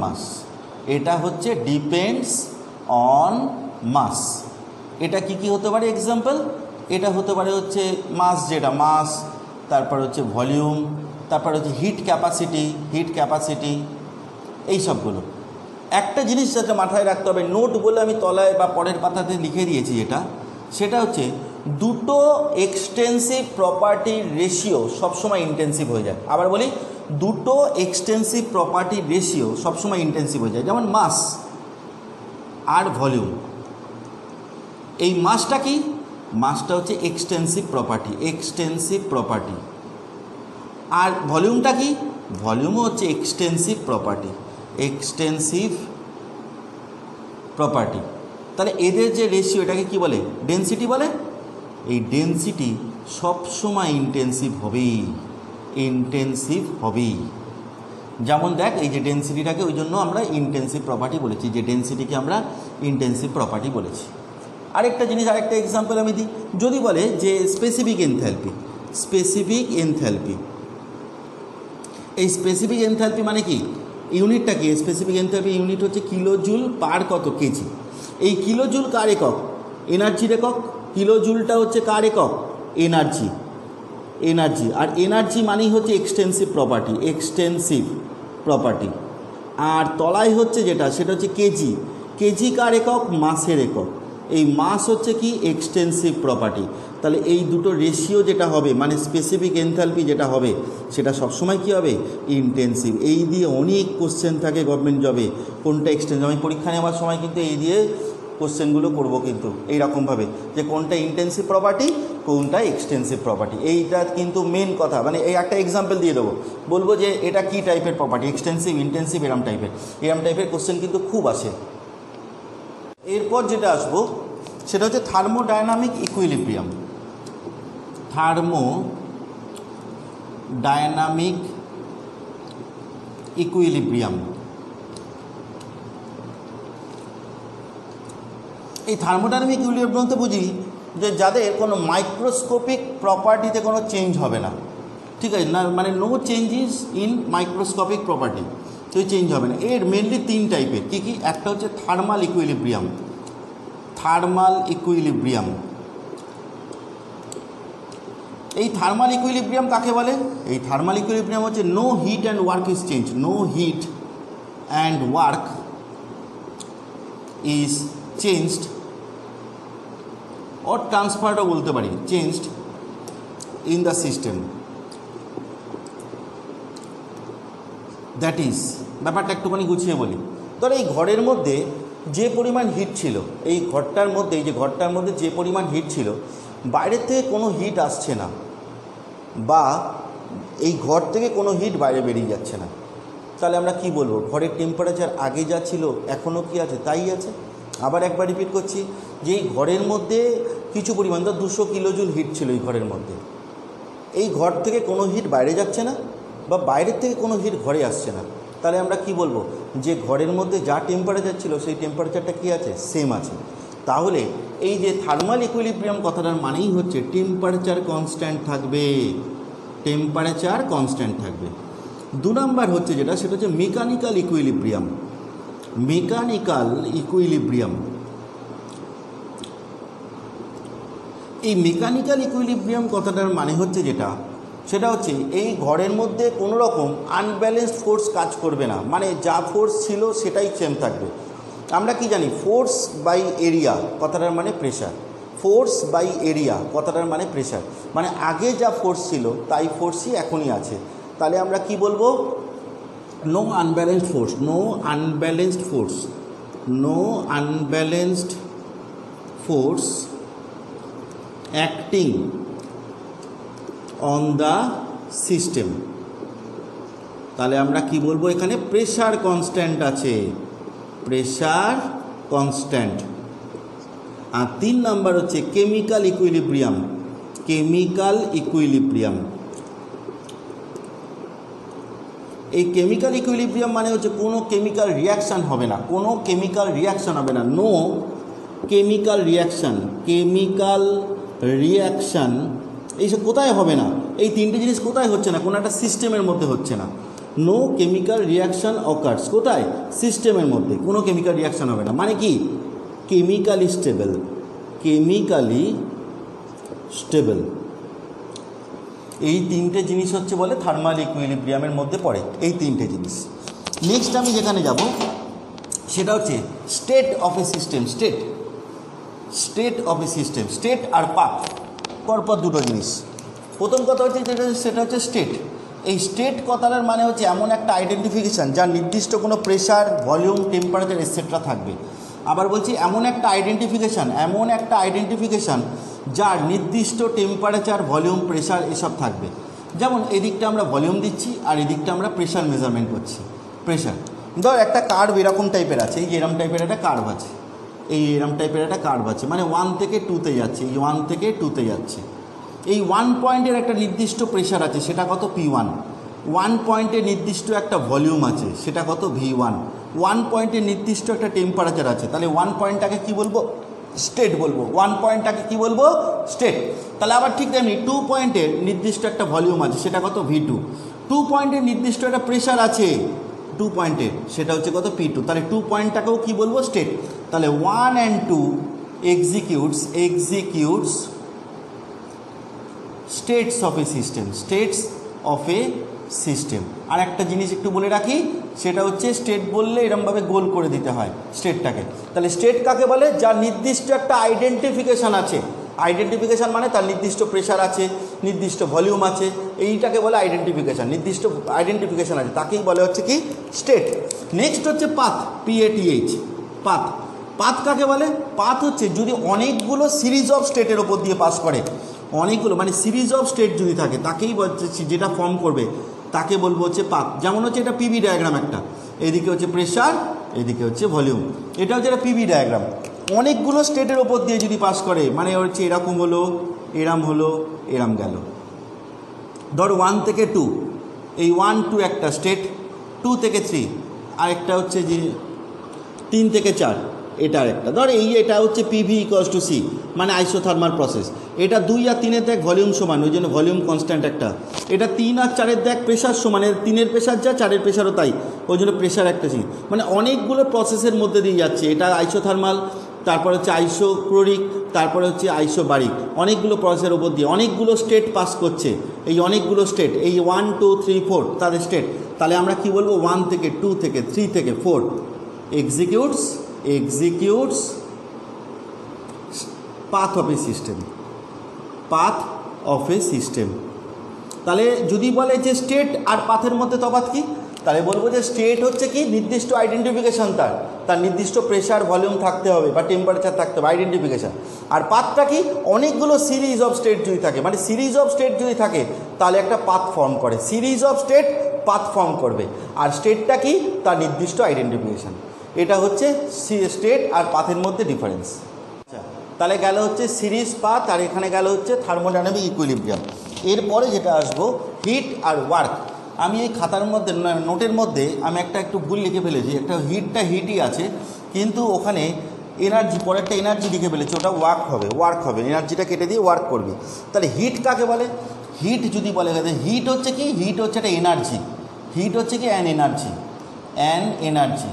মাস। এটা কি হতে পারে এক্সাম্পল? এটা হতে পারে হচ্ছে মাস, যেটা মাস, তারপর হচ্ছে ভলিউম, তারপর হচ্ছে হিট ক্যাপাসিটি, এই সবগুলো। একটা জিনিস যাতে মাথায় রাখতে হবে, নোট বলে আমি তলায় বা পরের পাতাতে লিখে দিয়েছি, সেটা হচ্ছে দুটো এক্সটেন্সিভ প্রপার্টির রেশিও সবসময় ইন্টেন্সিভ হয়ে যায়। আবার বলি, দুটো এক্সটেন্সিভ প্রপার্টির রেশিও সবসময় ইন্টেন্সিভ হয়ে যায়। যেমন মাস আর ভলিউম। এই মাসটা কি? মাসটা হচ্ছে এক্সটেন্সিভ প্রপার্টি। আর ভলিউমটা কি? ভলিউমও হচ্ছে এক্সটেন্সিভ প্রপার্টি। তাহলে এদের যে রেশিও, এটাকে কি বলে? ডেনসিটি বলে। এই ডেনসিটি সবসময় ইন্টেন্সিভ হবেই। যেমন দেখ, এই যে ডেনসিটিটাকে ওই জন্য আমরা ইন্টেন্সিভ প্রপার্টি বলেছি, আরেকটা জিনিস, আরেকটা এক্সাম্পল আমি দিই। যদি বলে যে স্পেসিফিক এনথ্যালপি, এই স্পেসিফিক এনথ্যালপি মানে কি? ইউনিটটা কি? স্পেসিফিক এনথ্যালপি ইউনিট হচ্ছে কিলোজুল পার কত কেজি। এই কিলোজুল কার একক? এনার্জির একক। কিলোজুলটা হচ্ছে কার একক? এনার্জি। আর এনার্জি মানেই হচ্ছে এক্সটেন্সিভ প্রপার্টি। আর তলায় হচ্ছে সেটা হচ্ছে কেজি কার একক? মাসের একক। এই মাস হচ্ছে কি? Extensive property. তাহলে এই দুটো রেশিও যেটা হবে, মানে স্পেসিফিক এনথ্যালপি যেটা হবে, সেটা সবসময় কী হবে? ইন্টেন্সিভ। এই দিয়ে অনেক কোশ্চেন থাকে গভর্নমেন্ট জবে, কোনটা এক্সটেন্সিভ। আমি পরীক্ষা নেওয়ার সময় কিন্তু এই দিয়ে কোশ্চেনগুলো করবো, কিন্তু এইরকমভাবে যে কোনটা ইন্টেন্সিভ প্রপার্টি, কোনটা এক্সটেন্সিভ প্রপার্টি। এইটা কিন্তু মেন কথা। মানে এই একটা এক্সাম্পল দিয়ে দেবো, বলবো যে এটা কি টাইপের প্রপার্টি, এক্সটেন্সিভ, ইন্টেন্সিভ, এরম টাইপের কোশ্চেন কিন্তু খুব আসে। এরপর যেটা আসবো সেটা হচ্ছে থার্মোডায়নামিক ইকুইলিব্রিয়াম। এই থার্মোডায়নামিক ইকুইলিব্রিয়াম বলতে বুঝি যে যাদের কোনো মাইক্রোস্কোপিক প্রপার্টিতে কোনো চেঞ্জ হবে না, ঠিক আছে না, মানে no changes in microscopic property, সেই চেঞ্জ হবে না। এর মেনলি তিন টাইপের। কি? একটা হচ্ছে থার্মাল ইকুইলিব্রিয়াম। এই থার্মাল ইকুইলিব্রিয়াম কাকে বলে? এই থার্মাল ইকুইলিব্রিয়াম হচ্ছে no heat and work is changed or ট্রান্সফারও বলতে পারি, changed in the system. That is, ব্যাপারটা একটুখানি গুছিয়ে বলি। ধর এই ঘরের মধ্যে যে পরিমাণ হিট ছিল, এই ঘরটার মধ্যে যে পরিমাণ হিট ছিল, বাইরের থেকে কোনো হিট আসছে না, বা এই ঘর থেকে কোনো হিট বাইরে বেরিয়ে যাচ্ছে না, তাহলে আমরা কি বলবো? ঘরের টেম্পারেচার আগে যা ছিল এখনও কি আছে? তাই আছে। আবার একবার রিপিট করছি, যে এই ঘরের মধ্যে কিছু পরিমাণ, ধর 200 কিলোজুল হিট ছিল এই ঘরের মধ্যে, এই ঘর থেকে কোনো হিট বাইরে যাচ্ছে না, বা বাইরের থেকে কোনো হিট ঘরে আসছে না, তাহলে আমরা কি বলবো? যে ঘরের মধ্যে যা টেম্পারেচার ছিল সেই টেম্পারেচারটা কি আছে? সেম আছে। তাহলে এই যে থার্মাল ইকুইলিব্রিয়াম কথাটার মানেই হচ্ছে টেম্পারেচার কনস্ট্যান্ট থাকবে। 2 নাম্বার হচ্ছে যেটা, সেটা হচ্ছে মেকানিক্যাল ইকুইলিব্রিয়াম। এই মেকানিক্যাল ইকুইলিব্রিয়াম কথাটার মানে হচ্ছে সেটা হচ্ছে এই ঘরের মধ্যে কোনো রকম আনব্যালেন্সড ফোর্স কাজ করবে না, মানে যা ফোর্স ছিল সেটাই সেম থাকবে। আমরা কি জানি? ফোর্স বাই এরিয়া কথাটার মানে প্রেশার। ফোর্স বাই এরিয়া কথাটার মানে প্রেশার, মানে আগে যা ফোর্স ছিল তাই ফোর্সই এখনই আছে। তাহলে আমরা কি বলবো? No unbalanced force, no unbalanced force, no unbalanced force acting on the system. তাহলে আমরা কি বলবো? এখানে প্রেশার কনস্ট্যান্ট আছে, প্রেশার কনস্ট্যান্ট। আর 3 নাম্বার হচ্ছে কেমিক্যাল ইকুইলিব্রিয়াম, কেমিক্যাল ইকুইলিব্রিয়াম। এই কেমিক্যাল ইকুইলিব্রিয়াম মানে হচ্ছে কোনো কেমিক্যাল রিয়াকশান হবে না, কোনো কেমিক্যাল রিয়াকশান হবে না, no chemical reaction, chemical reaction এইসব কোথায় হবে না? এই 3টে জিনিস কোথায় হচ্ছে না? কোনো একটা সিস্টেমের মধ্যে হচ্ছে না। নো কেমিক্যাল রিয়াকশান অকার্স, কোথায়? সিস্টেমের মধ্যে কোনো কেমিক্যাল রিয়াকশান হবে না, মানে কি? Chemically stable, chemically stable. এই 3টে জিনিস হচ্ছে বলে থার্মাল ইকুইলিব্রিয়ামের মধ্যে পড়ে এই 3টে জিনিস। নেক্সট আমি যেখানে যাব সেটা হচ্ছে state of a system, state, state of a system, state আর পাথ পরপর দুটো জিনিস। প্রথম কথা হচ্ছে যেটা সেটা হচ্ছে স্টেট। এই স্টেট কথাটার মানে হচ্ছে এমন একটা আইডেন্টিফিকেশান যার নির্দিষ্ট কোনো প্রেশার, ভলিউম, টেম্পারেচার এটসেট্রা থাকবে। আবার বলছি এমন একটা আইডেন্টিফিকেশান, এমন একটা আইডেন্টিফিকেশান যার নির্দিষ্ট টেম্পারেচার, ভলিউম, প্রেশার এসব থাকবে। যেমন এদিকটা আমরা ভলিউম দিচ্ছি আর এদিকটা আমরা প্রেশার মেজারমেন্ট করছি, প্রেশার। ধর একটা কার্ভ এরকম টাইপের আছে, এই এরম টাইপের একটা কার্ভ আছে, এই এরম টাইপের একটা কার্ভ আছে, মানে 1 থেকে 2তে যাচ্ছে, এই 1 থেকে 2তে যাচ্ছে। এই 1 পয়েন্টের একটা নির্দিষ্ট প্রেশার আছে, সেটা কত? P1। 1 পয়েন্টের নির্দিষ্ট একটা ভলিউম আছে, সেটা কত? V1। 1 পয়েন্টের নির্দিষ্ট একটা টেম্পারেচার আছে, তাহলে 1 পয়েন্টটাকে কী বলবো? স্টেট বলবো। 1 পয়েন্টটাকে কী বলবো? স্টেট। তাহলে আবার ঠিক তেমনি 2 পয়েন্টের নির্দিষ্ট একটা ভলিউম আছে, সেটা কত? V2। 2 পয়েন্টের নির্দিষ্ট একটা প্রেশার আছে 2 পয়েন্টের, সেটা হচ্ছে কত? P2। তাহলে 2 পয়েন্টটাকেও কী বলবো? স্টেট। তাহলে 1 and 2 executes states of a system, states of a system। আর একটা জিনিস একটু বলে রাখি, সেটা হচ্ছে স্টেট বললে এরমভাবে গোল করে দিতে হয় স্টেটটাকে। তাহলে স্টেট কাকে বলে? যার নির্দিষ্ট একটা আইডেন্টিফিকেশান আছে, আইডেন্টিফিকেশান মানে তার নির্দিষ্ট প্রেশার আছে, নির্দিষ্ট ভলিউম আছে, এইটাকে বলে আইডেন্টিফিকেশান, নির্দিষ্ট আইডেন্টিফিকেশান আছে, তাকেই বলে হচ্ছে কি? স্টেট। নেক্সট হচ্ছে পাথ, PATH, পাথ। পাথ কাকে বলে? পাথ হচ্ছে যদি অনেকগুলো সিরিজ অফ স্টেটের ওপর দিয়ে পাস করে, অনেকগুলো মানে সিরিজ অফ স্টেট যদি থাকে, তাকেই বলছে, যেটা ফর্ম করবে তাকে বলবো হচ্ছে পাথ। যেমন হচ্ছে এটা PV ডায়াগ্রাম একটা, এদিকে হচ্ছে প্রেশার, এদিকে হচ্ছে ভলিউম, এটা হচ্ছে একটা PV ডায়াগ্রাম। অনেকগুলো স্টেটের ওপর দিয়ে যদি পাস করে, মানে হচ্ছে এরকম হলো, এরম হলো, এরম গেল। ধর 1 থেকে 2, এই 1 2 একটা স্টেট, 2 থেকে 3 আরেকটা হচ্ছে যে 3 থেকে 4 এটা একটা। ধর এটা হচ্ছে PV = C, মানে আইসোথার্মাল প্রসেস। এটা 2 আর 3-এর দেখ ভলিউম সমান, ওই জন্য ভলিউম কনস্ট্যান্ট একটা। এটা 3 আর 4-এর দেখ প্রেশার সমান, 3-এর প্রেশার যা 4-এর প্রেশারও তাই, ওই জন্য প্রেশার একটা C। মানে অনেকগুলো প্রসেসের মধ্যে দিয়ে যাচ্ছে, এটা আইসোথার্মাল, তারপর হচ্ছে আইসোক্লোরিক, তারপরে হচ্ছে আইসোবারিক, অনেকগুলো প্রসেসের ওপর দিয়ে অনেকগুলো স্টেট পাস করছে। এই অনেকগুলো স্টেট, এই 1 2 3 4 তাদের স্টেট। তাহলে আমরা কি বলবো? 1 থেকে 2 থেকে 3 থেকে 4 executes path of a system, path of a system। তাহলে যদি বলে যে স্টেট আর পাথের মধ্যে তফাৎ কি, তাহলে বলবো যে স্টেট হচ্ছে কি? নির্দিষ্ট আইডেন্টিফিকেশান, তার নির্দিষ্ট প্রেশার, ভলিউম থাকতে হবে বা টেম্পারেচার থাকতে হবে, আইডেন্টিফিকেশান। আর পাথটা কি? অনেকগুলো সিরিজ অফ স্টেট যদি থাকে, মানে সিরিজ অফ স্টেট যদি থাকে তাহলে একটা পাথ ফর্ম করে, series of state path form করবে। আর স্টেটটা কি? তার নির্দিষ্ট আইডেন্টিফিকেশান। এটা হচ্ছে স্টেট আর পাথের মধ্যে ডিফারেন্স। আচ্ছা, তাহলে গেল হচ্ছে সিরিজ পাথ, আর এখানে গেল হচ্ছে থার্মোডাইনামিক ইকুইলিব্রিয়াম। এরপরে যেটা আসবো হিট আর ওয়ার্ক। আমি এই খাতার মধ্যে, নোটের মধ্যে আমি একটু ভুল লিখে ফেলেছি, একটা হিটই আছে, কিন্তু ওখানে এনার্জি, পরে একটা এনার্জি লিখে ফেলেছি, ওটা ওয়ার্ক হবে, এনার্জিটা কেটে দিয়ে ওয়ার্ক করবে। তাহলে হিট কাকে বলে? হিট যদি বলে, হিট হচ্ছে কি? হিট হচ্ছে একটা এনার্জি, হিট হচ্ছে কি? An energy.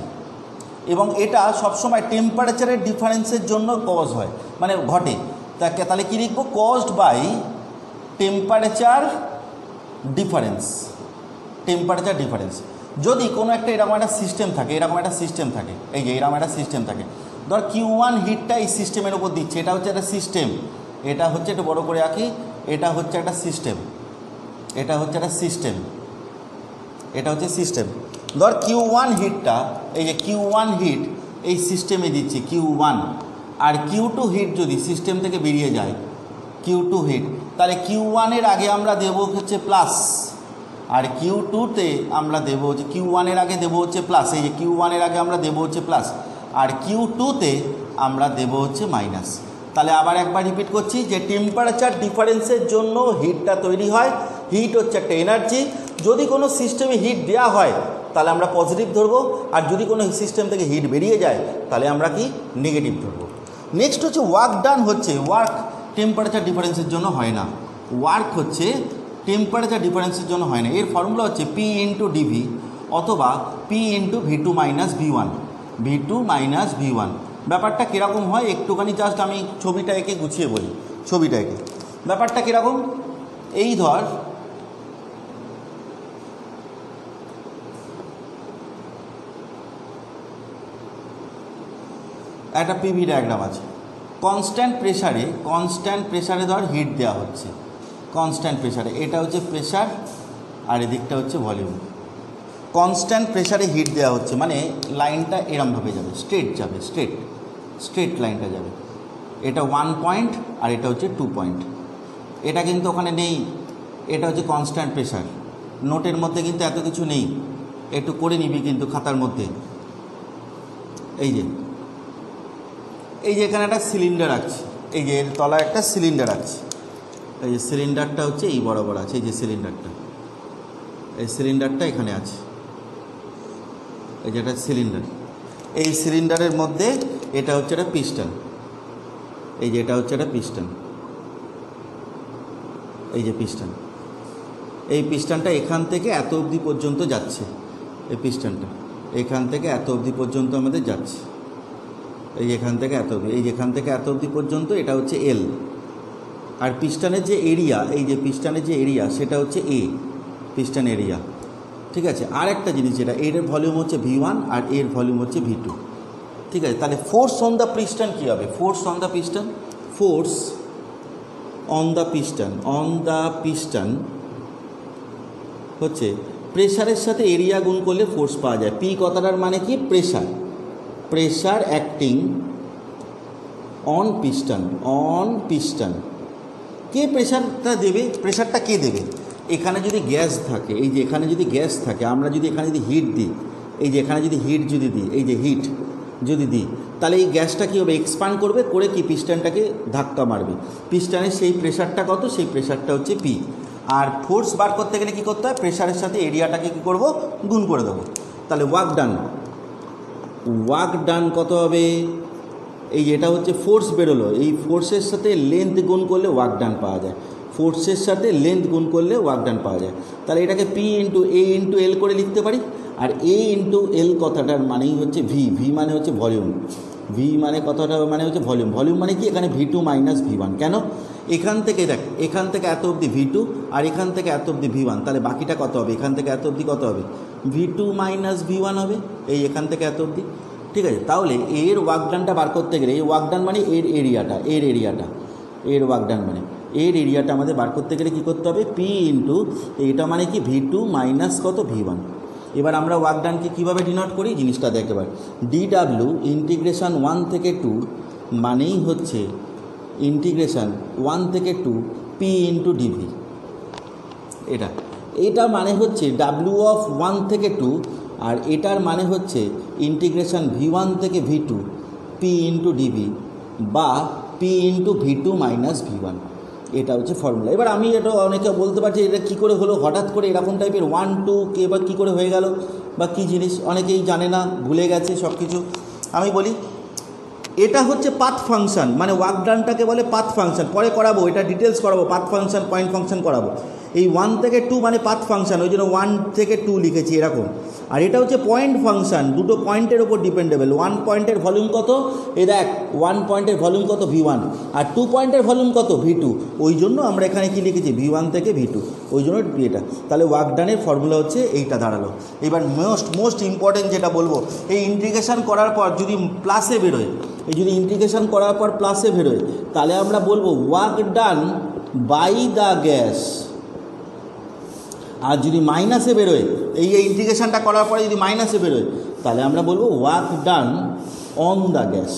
এবং এটা সবসময় টেম্পারেচারের ডিফারেন্সের জন্য কজ হয়, মানে ঘটে। তাহলে কী লিখবো? Caused by temperature difference, temperature difference. যদি কোনো একটা এরকম একটা সিস্টেম থাকে, এই যে এরকম একটা সিস্টেম থাকে, ধর Q1 হিটটা এই সিস্টেমের ওপর দিচ্ছে, এটা হচ্ছে একটা সিস্টেম, এটা হচ্ছে একটু বড় করে আঁকি, এটা হচ্ছে একটা সিস্টেম, এটা হচ্ছে একটা সিস্টেম, এটা হচ্ছে সিস্টেম। ধর Q1 হিটটা, এই যে Q1 হিট এই সিস্টেমে দিচ্ছি Q1, আর Q2 হিট যদি সিস্টেম থেকে বেরিয়ে যায় Q2 হিট, তাহলে Q1 এর আগে আমরা দেবো হচ্ছে প্লাস, আর Q2-তে আমরা দেবো হচ্ছে Q1 এর আগে দেবো হচ্ছে প্লাস, এই যে Q1 এর আগে আমরা দেবো হচ্ছে প্লাস, আর Q2-তে আমরা দেবো হচ্ছে মাইনাস। তাহলে আবার একবার রিপিট করছি যে টেম্পারেচার ডিফারেন্সের জন্য হিটটা তৈরি হয়। হিট হচ্ছে একটা এনার্জি, যদি কোনো সিস্টেমে হিট দেওয়া হয় তাহলে আমরা পজিটিভ ধরবো, আর যদি কোনো সিস্টেম থেকে হিট বেরিয়ে যায় তাহলে আমরা কি নেগেটিভ ধরবো। নেক্সট হচ্ছে ওয়ার্ক ডান, হচ্ছে ওয়ার্ক টেম্পারেচার ডিফারেন্সের জন্য হয় না, ওয়ার্ক হচ্ছে টেম্পারেচার ডিফারেন্সের জন্য হয় না। এর ফর্মুলা হচ্ছে P ইন্টু ডিভি অথবা P into V2 minus V1, V2 minus V1। ব্যাপারটা কীরকম হয় একটুখানি জাস্ট আমি ছবিটা এঁকে গুছিয়ে বলি, ছবিটা এঁকে ব্যাপারটা কীরকম। এই ধর একটা পিভি ডায়াগ্রাম আছে, কনস্ট্যান্ট প্রেসারে ধর হিট দেওয়া হচ্ছে, কনস্ট্যান্ট প্রেসারে, এটা হচ্ছে প্রেসার আর এদিকটা হচ্ছে ভলিউম। কনস্ট্যান্ট প্রেসারে হিট দেওয়া হচ্ছে মানে লাইনটা এরমভাবে যাবে, স্ট্রেট যাবে, স্ট্রেট লাইনটা যাবে, এটা 1 পয়েন্ট আর এটা হচ্ছে 2 পয়েন্ট। এটা কিন্তু ওখানে নেই, এটা হচ্ছে কনস্ট্যান্ট প্রেসার, নোটের মধ্যে কিন্তু এত কিছু নেই, একটু করে নিবি কিন্তু খাতার মধ্যে। এই যে এখানে একটা সিলিন্ডার আছে, এই যে এর তলায় একটা সিলিন্ডার আছে, এই যে সিলিন্ডারটা হচ্ছে এই বরাবর আছে, এই যে সিলিন্ডারটা, এই সিলিন্ডারটা এখানে আছে, এই যে একটা সিলিন্ডার, এই সিলিন্ডারের মধ্যে এটা হচ্ছে একটা পিস্টন, এই যে এটা হচ্ছে একটা পিস্টন, এই যে পিস্টন, এই পিস্টনটা এখান থেকে এত অবধি পর্যন্ত যাচ্ছে, এই পিস্টনটা এখান থেকে এত অবধি পর্যন্ত আমাদের যাচ্ছে, এই এখান থেকে এত অবধি, এই যেখান থেকে এত অবধি পর্যন্ত এটা হচ্ছে এল, আর পিস্টনের যে এরিয়া, এই যে পিস্টনের যে এরিয়া সেটা হচ্ছে এ, পিস্টন এরিয়া। ঠিক আছে, আর একটা জিনিস যেটা এর ভলিউম হচ্ছে V1 আর এর ভলিউম হচ্ছে V2। ঠিক আছে, তাহলে ফোর্স অন দ্য পিস্টন কী হবে? Force on the piston, force on the piston হচ্ছে প্রেশারের সাথে এরিয়া গুণ করলে ফোর্স পাওয়া যায়। পি কথাটার মানে কি? Pressure acting on piston. কে প্রেশারটা দেবে? প্রেশারটা কে দেবে? এখানে যদি গ্যাস থাকে, এই যে এখানে যদি গ্যাস থাকে, আমরা যদি এখানে যদি হিট দিই, এই যে এখানে যদি হিট যদি দিই, এই যে হিট যদি দিই, তাহলে এই গ্যাসটা কী হবে? এক্সপান্ড করবে, করে কি পিস্টনটাকে ধাক্কা মারবে। পিস্টনের সেই প্রেশারটা কত? সেই প্রেশারটা হচ্ছে পি। আর ফোর্স বার করতে গেলে কী করতে হয়? প্রেশারের সাথে এরিয়াটাকে কী করব? গুণ করে দেবো। তাহলে ওয়ার্ক ডান কত হবে? এই যে এটা হচ্ছে ফোর্স বেরোলো, এই ফোর্সের সাথে লেন্থ গুণ করলে ওয়ার্ক ডান পাওয়া যায়, ফোর্সের সাথে লেন্থ গুণ করলে ওয়ার্ক ডান পাওয়া যায়। তাহলে এটাকে পি ইন্টু এ ইন্টু এল করে লিখতে পারি। আর এ ইন্টু এল কথাটার মানেই হচ্ছে ভি মানে হচ্ছে ভলিউম, ভি মানে কথাটা মানে হচ্ছে ভলিউম মানে কি? এখানে V2 মাইনাস V1। কেন? এখান থেকে দেখ, এখান থেকে এত অবধি V2 আর এখান থেকে এত অবধি V1, তাহলে বাকিটা কত হবে? এখান থেকে এত অবধি কত হবে? V2 মাইনাস V1 হবে, এই এখান থেকে এত অবধি। ঠিক আছে, তাহলে এর ওয়ার্ক ডানটা বার করতে গেলে, এই ওয়ার্ক ডান মানে এর ওয়ার্ক ডান মানে এর এরিয়াটা আমাদের বার করতে গেলে কী করতে হবে? পি ইন্টু এটা মানে কি? V2 মাইনাস কত? V1। এবার আমরা ওয়ার্ক ডানকে কীভাবে ডিনোট করি জিনিসটা দেখতে পারি। DW ইন্টিগ্রেশন 1 থেকে 2 মানেই হচ্ছে ইন্টিগ্রেশন 1 থেকে 2 পি ইন্টু ডিভি। এটা মানে হচ্ছে W অফ 1 থেকে 2, আর এটার মানে হচ্ছে ইন্টিগ্রেশন V1 থেকে V2 পি ইন্টু ডিভি বা P into V2 minus V1। এটা হচ্ছে ফর্মুলা। এবার আমি এটা অনেকে বলতে পারছি এটা কী করে হলো, হঠাৎ করে এরকম টাইপের 1 2 কে এবার কী করে হয়ে গেল বা কী জিনিস, অনেকেই জানে না, ভুলে গেছে সব কিছু। আমি বলি এটা হচ্ছে পাথ ফাংশন, মানে ওয়ার্ক ডানটাকে বলে পাথ ফাংশন। পরে করাবো, এটা ডিটেলস করাবো, পাথ ফাংশন পয়েন্ট ফাংশন করাবো। এই 1 থেকে 2 মানে পাথ ফাংশন, ওই জন্য 1 থেকে 2 লিখেছি এরকম। আর এটা হচ্ছে পয়েন্ট ফাংশন, দুটো পয়েন্টের ওপর ডিপেন্ডেবল। 1 পয়েন্টের ভলিউম কত? এই দেখ 1 পয়েন্টের ভলিউম কত? V1। আর 2 পয়েন্টের ভলিউম কত? V2। ওই জন্য আমরা এখানে কি লিখেছি? V1 থেকে V2, ওই জন্য এটা। তাহলে ওয়ার্ক ডানের ফর্মুলা হচ্ছে এইটা দাঁড়ালো। এবার মোস্ট ইম্পর্টেন্ট যেটা বলবো, এই ইন্টিগ্রেশন করার পর যদি প্লাসে বেরোয়, এই যদি ইন্টিগ্রেশন করার পর প্লাসে বেরোয় তাহলে আমরা বলবো work done by the gas. আর যদি মাইনাসে বেরোয়, এই ইন্টিগ্রেশনটা করার পরে যদি মাইনাসে বেরোয় তাহলে আমরা বলবো work done on the gas.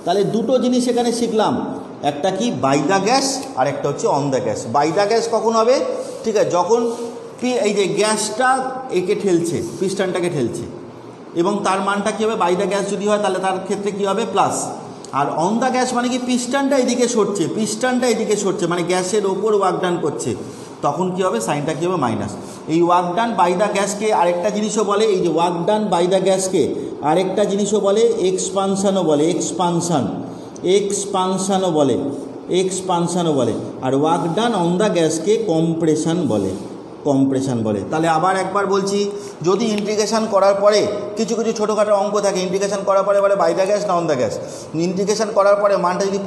তাহলে দুটো জিনিস এখানে শিখলাম, একটা কি বাই দ্য গ্যাস আর একটা হচ্ছে on the gas. By the gas কখন হবে? ঠিক আছে, যখন এই যে গ্যাসটা একে ঠেলছে, পিস্টনটাকে ঠেলছে, এবং তার মানটা কী হবে? বাই দ্য গ্যাস যদি হয় তাহলে তার ক্ষেত্রে কী হবে? প্লাস। আর অন দ্য গ্যাস মানে কি পিস্টনটা এদিকে সরছে, পিস্টনটা এদিকে সরছে মানে গ্যাসের ওপর ওয়ার্ক ডান করছে, তখন কী হবে? সাইনটা কী হবে? মাইনাস। এই ওয়ার্ক ডান বাই দ্য গ্যাসকে আরেকটা জিনিসও বলে, এই যে ওয়ার্ক ডান বাই দ্য গ্যাসকে আরেকটা জিনিসও বলে এক্সপানশানও বলে, এক্সপানশানও বলে। আর ওয়ার্ক ডান অন দ্য গ্যাসকে কম্প্রেশন বলে। তাহলে আবার একবার বলছি, যদি ইন্টিগ্রেশন করার পরে কিছু ছোটোখাটো অঙ্ক থাকে, ইন্টিগ্রেশন করার পরে বলে বাই দ্য গ্যাস না অন দ্য গ্যাস, ইন্টিগ্রেশন করার পরে মানটা যদি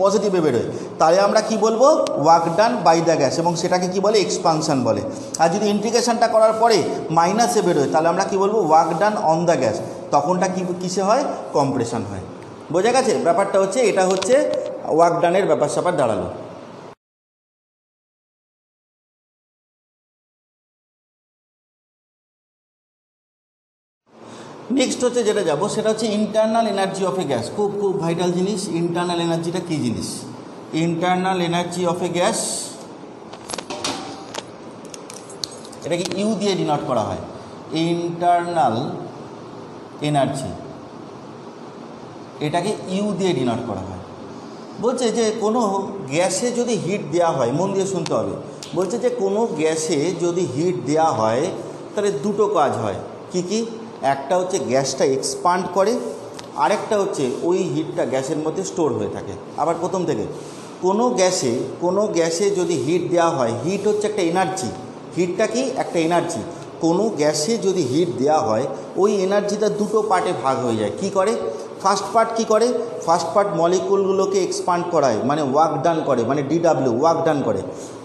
পজিটিভে বেরোয় তাহলে আমরা কি বলবো? Work done by the gas, এবং সেটাকে কি বলে? এক্সপানশন বলে। আর যদি ইন্টিগ্রেশনটা করার পরে মাইনাসে বেরোয় তাহলে আমরা কি বলবো? Work done on the gas. তখনটা কিসে হয়? কম্প্রেশন হয়। বোঝা গেছে ব্যাপারটা? হচ্ছে এটা হচ্ছে ওয়ার্ক ডানের ব্যাপার স্যাপার দাঁড়ালো। নেক্সট হচ্ছে যেটা যাব সেটা হচ্ছে internal energy of A gas. খুব ভাইটাল জিনিস। ইন্টারনাল এনার্জিটা কী জিনিস? Internal energy of A gas, এটাকে ইউ দিয়ে ডিনোট করা হয়। ইন্টারনাল এনার্জি, এটাকে ইউ দিয়ে ডিনোট করা হয়। বলছে যে কোনো গ্যাসে যদি হিট দেওয়া হয়, মন দিয়ে শুনতে হবে, বলছে যে কোনো গ্যাসে যদি হিট দেওয়া হয় তাহলে দুটো কাজ হয়। কি? একটা হচ্ছে গ্যাসটা এক্সপান্ড করে, আরেকটা হচ্ছে ওই হিটটা গ্যাসের মধ্যে স্টোর হয়ে থাকে। আবার প্রথম থেকে, কোনো গ্যাসে যদি হিট দেওয়া হয়, হিট হচ্ছে একটা এনার্জি। হিটটা কি? একটা এনার্জি। কোনো গ্যাসে যদি হিট দেওয়া হয় ওই এনার্জিটা দুটো পার্টে ভাগ হয়ে যায়। কি করে? ফার্স্ট পার্ট কি করে? ফার্স্ট পার্ট মলিকুলগুলোকে এক্সপান্ড করায়, মানে ওয়ার্ক ডান করে, মানে DW ওয়ার্ক ডান করে।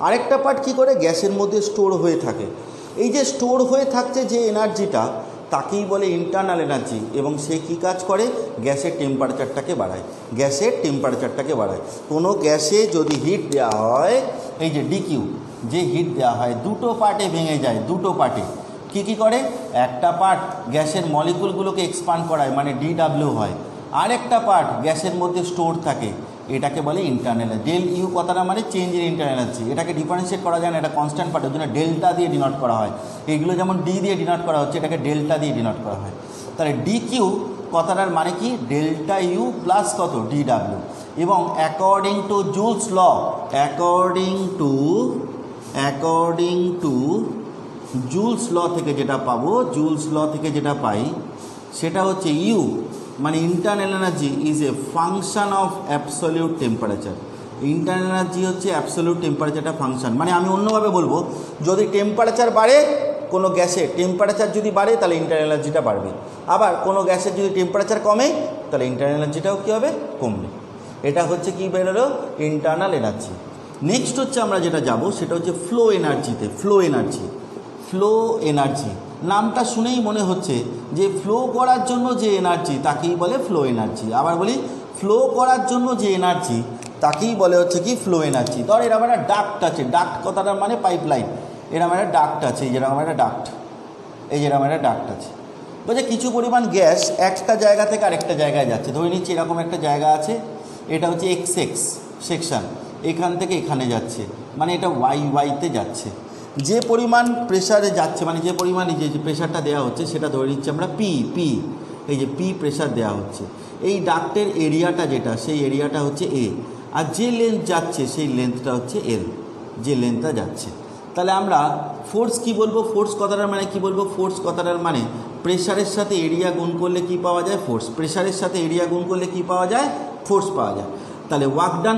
আরেকটা পার্ট কি করে? গ্যাসের মধ্যে স্টোর হয়ে থাকে। এই যে স্টোর হয়ে থাকছে যে এনার্জিটা, তাকেই বলে ইন্টারনাল এনার্জি, এবং সে কী কাজ করে? গ্যাসের টেম্পারেচারটাকে বাড়ায়। কোনো গ্যাসে যদি হিট দেওয়া হয়, এই যে DQ, যে হিট দেওয়া হয় দুটো পার্টে ভেঙে যায়, দুটো পার্টে। কী করে? একটা পার্ট গ্যাসের মলিকুলগুলোকে এক্সপান্ড করায়, মানে DW হয়। আরেকটা পার্ট গ্যাসের মধ্যে স্টোর থাকে, এটাকে বলে ইন্টারনাল এনার্জি। ডেল ইউ কথাটা মানে চেঞ্জ ইন ইন্টারনাল এনার্জি। এটাকে ডিফারেন্সিয়েট করা যায় না, এটা কনস্ট্যান্ট পার্ট, ওই জন্য ডেল্টা দিয়ে ডিনোট করা হয়। এইগুলো যেমন ডি দিয়ে ডিনোট করা হচ্ছে, এটাকে ডেল্টা দিয়ে ডিনোট করা হয়। তাহলে DQ কথাটার মানে কি? ডেল্টা ইউ প্লাস কত? DW। এবং according to Joule's law, according to Joule's law থেকে যেটা পাই সেটা হচ্ছে ইউ মানে internal energy is a function of absolute temperature. Internal energy হচ্ছে অ্যাবসলিউট টেম্পারেচারটা ফাংশন। মানে আমি অন্যভাবে বলবো, যদি টেম্পারেচার বাড়ে, কোনো গ্যাসের টেম্পারেচার যদি বাড়ে তাহলে ইন্টারনাল এনার্জিটা বাড়বে। আবার কোনো গ্যাসের যদি টেম্পারেচার কমে তাহলে ইন্টারনাল এনার্জিটাও কী হবে? কমবে। এটা হচ্ছে কি বেরোলো? Internal energy. নেক্সট হচ্ছে আমরা যেটা যাব সেটা হচ্ছে ফ্লো এনার্জিতে। ফ্লো এনার্জি নামটা শুনেই মনে হচ্ছে যে ফ্লো করার জন্য যে এনার্জি তাকেই বলে ফ্লো এনার্জি। আবার বলি, ফ্লো করার জন্য যে এনার্জি তাকেই বলে হচ্ছে কি? Flow energy. ধর এরকম একটা ডাক্ট আছে, ডাক্ট কথাটার মানে পাইপ লাইন। এরকম একটা ডাক্ট আছে, এই যেরকম একটা ডাক্ট, আছে। বলছে কিছু পরিমাণ গ্যাস একটা জায়গা থেকে আরেকটা জায়গায় যাচ্ছে। ধরে নিচ্ছি এরকম একটা জায়গা আছে, এটা হচ্ছে XX সেকশান, এখান থেকে এখানে যাচ্ছে, মানে এটা YYতে যাচ্ছে। যে পরিমাণ প্রেসারে যাচ্ছে, মানে যে পরিমাণ যে প্রেশারটা দেওয়া হচ্ছে সেটা ধরে নিচ্ছি আমরা P, এই যে P প্রেশার দেওয়া হচ্ছে। এই ডাক্টের এরিয়াটা যেটা, সেই এরিয়াটা হচ্ছে A, আর যে লেন্থ যাচ্ছে সেই লেন্থটা হচ্ছে L, যে লেন্থটা যাচ্ছে। তাহলে আমরা ফোর্স কি বলবো? ফোর্স কথাটার মানে কি বলবো? ফোর্স কথাটার মানে প্রেশারের সাথে এরিয়া গুণ করলে কি পাওয়া যায়? ফোর্স। প্রেশারের সাথে এরিয়া গুণ করলে কি পাওয়া যায়? ফোর্স পাওয়া যায়। তাহলে ওয়ার্ক ডান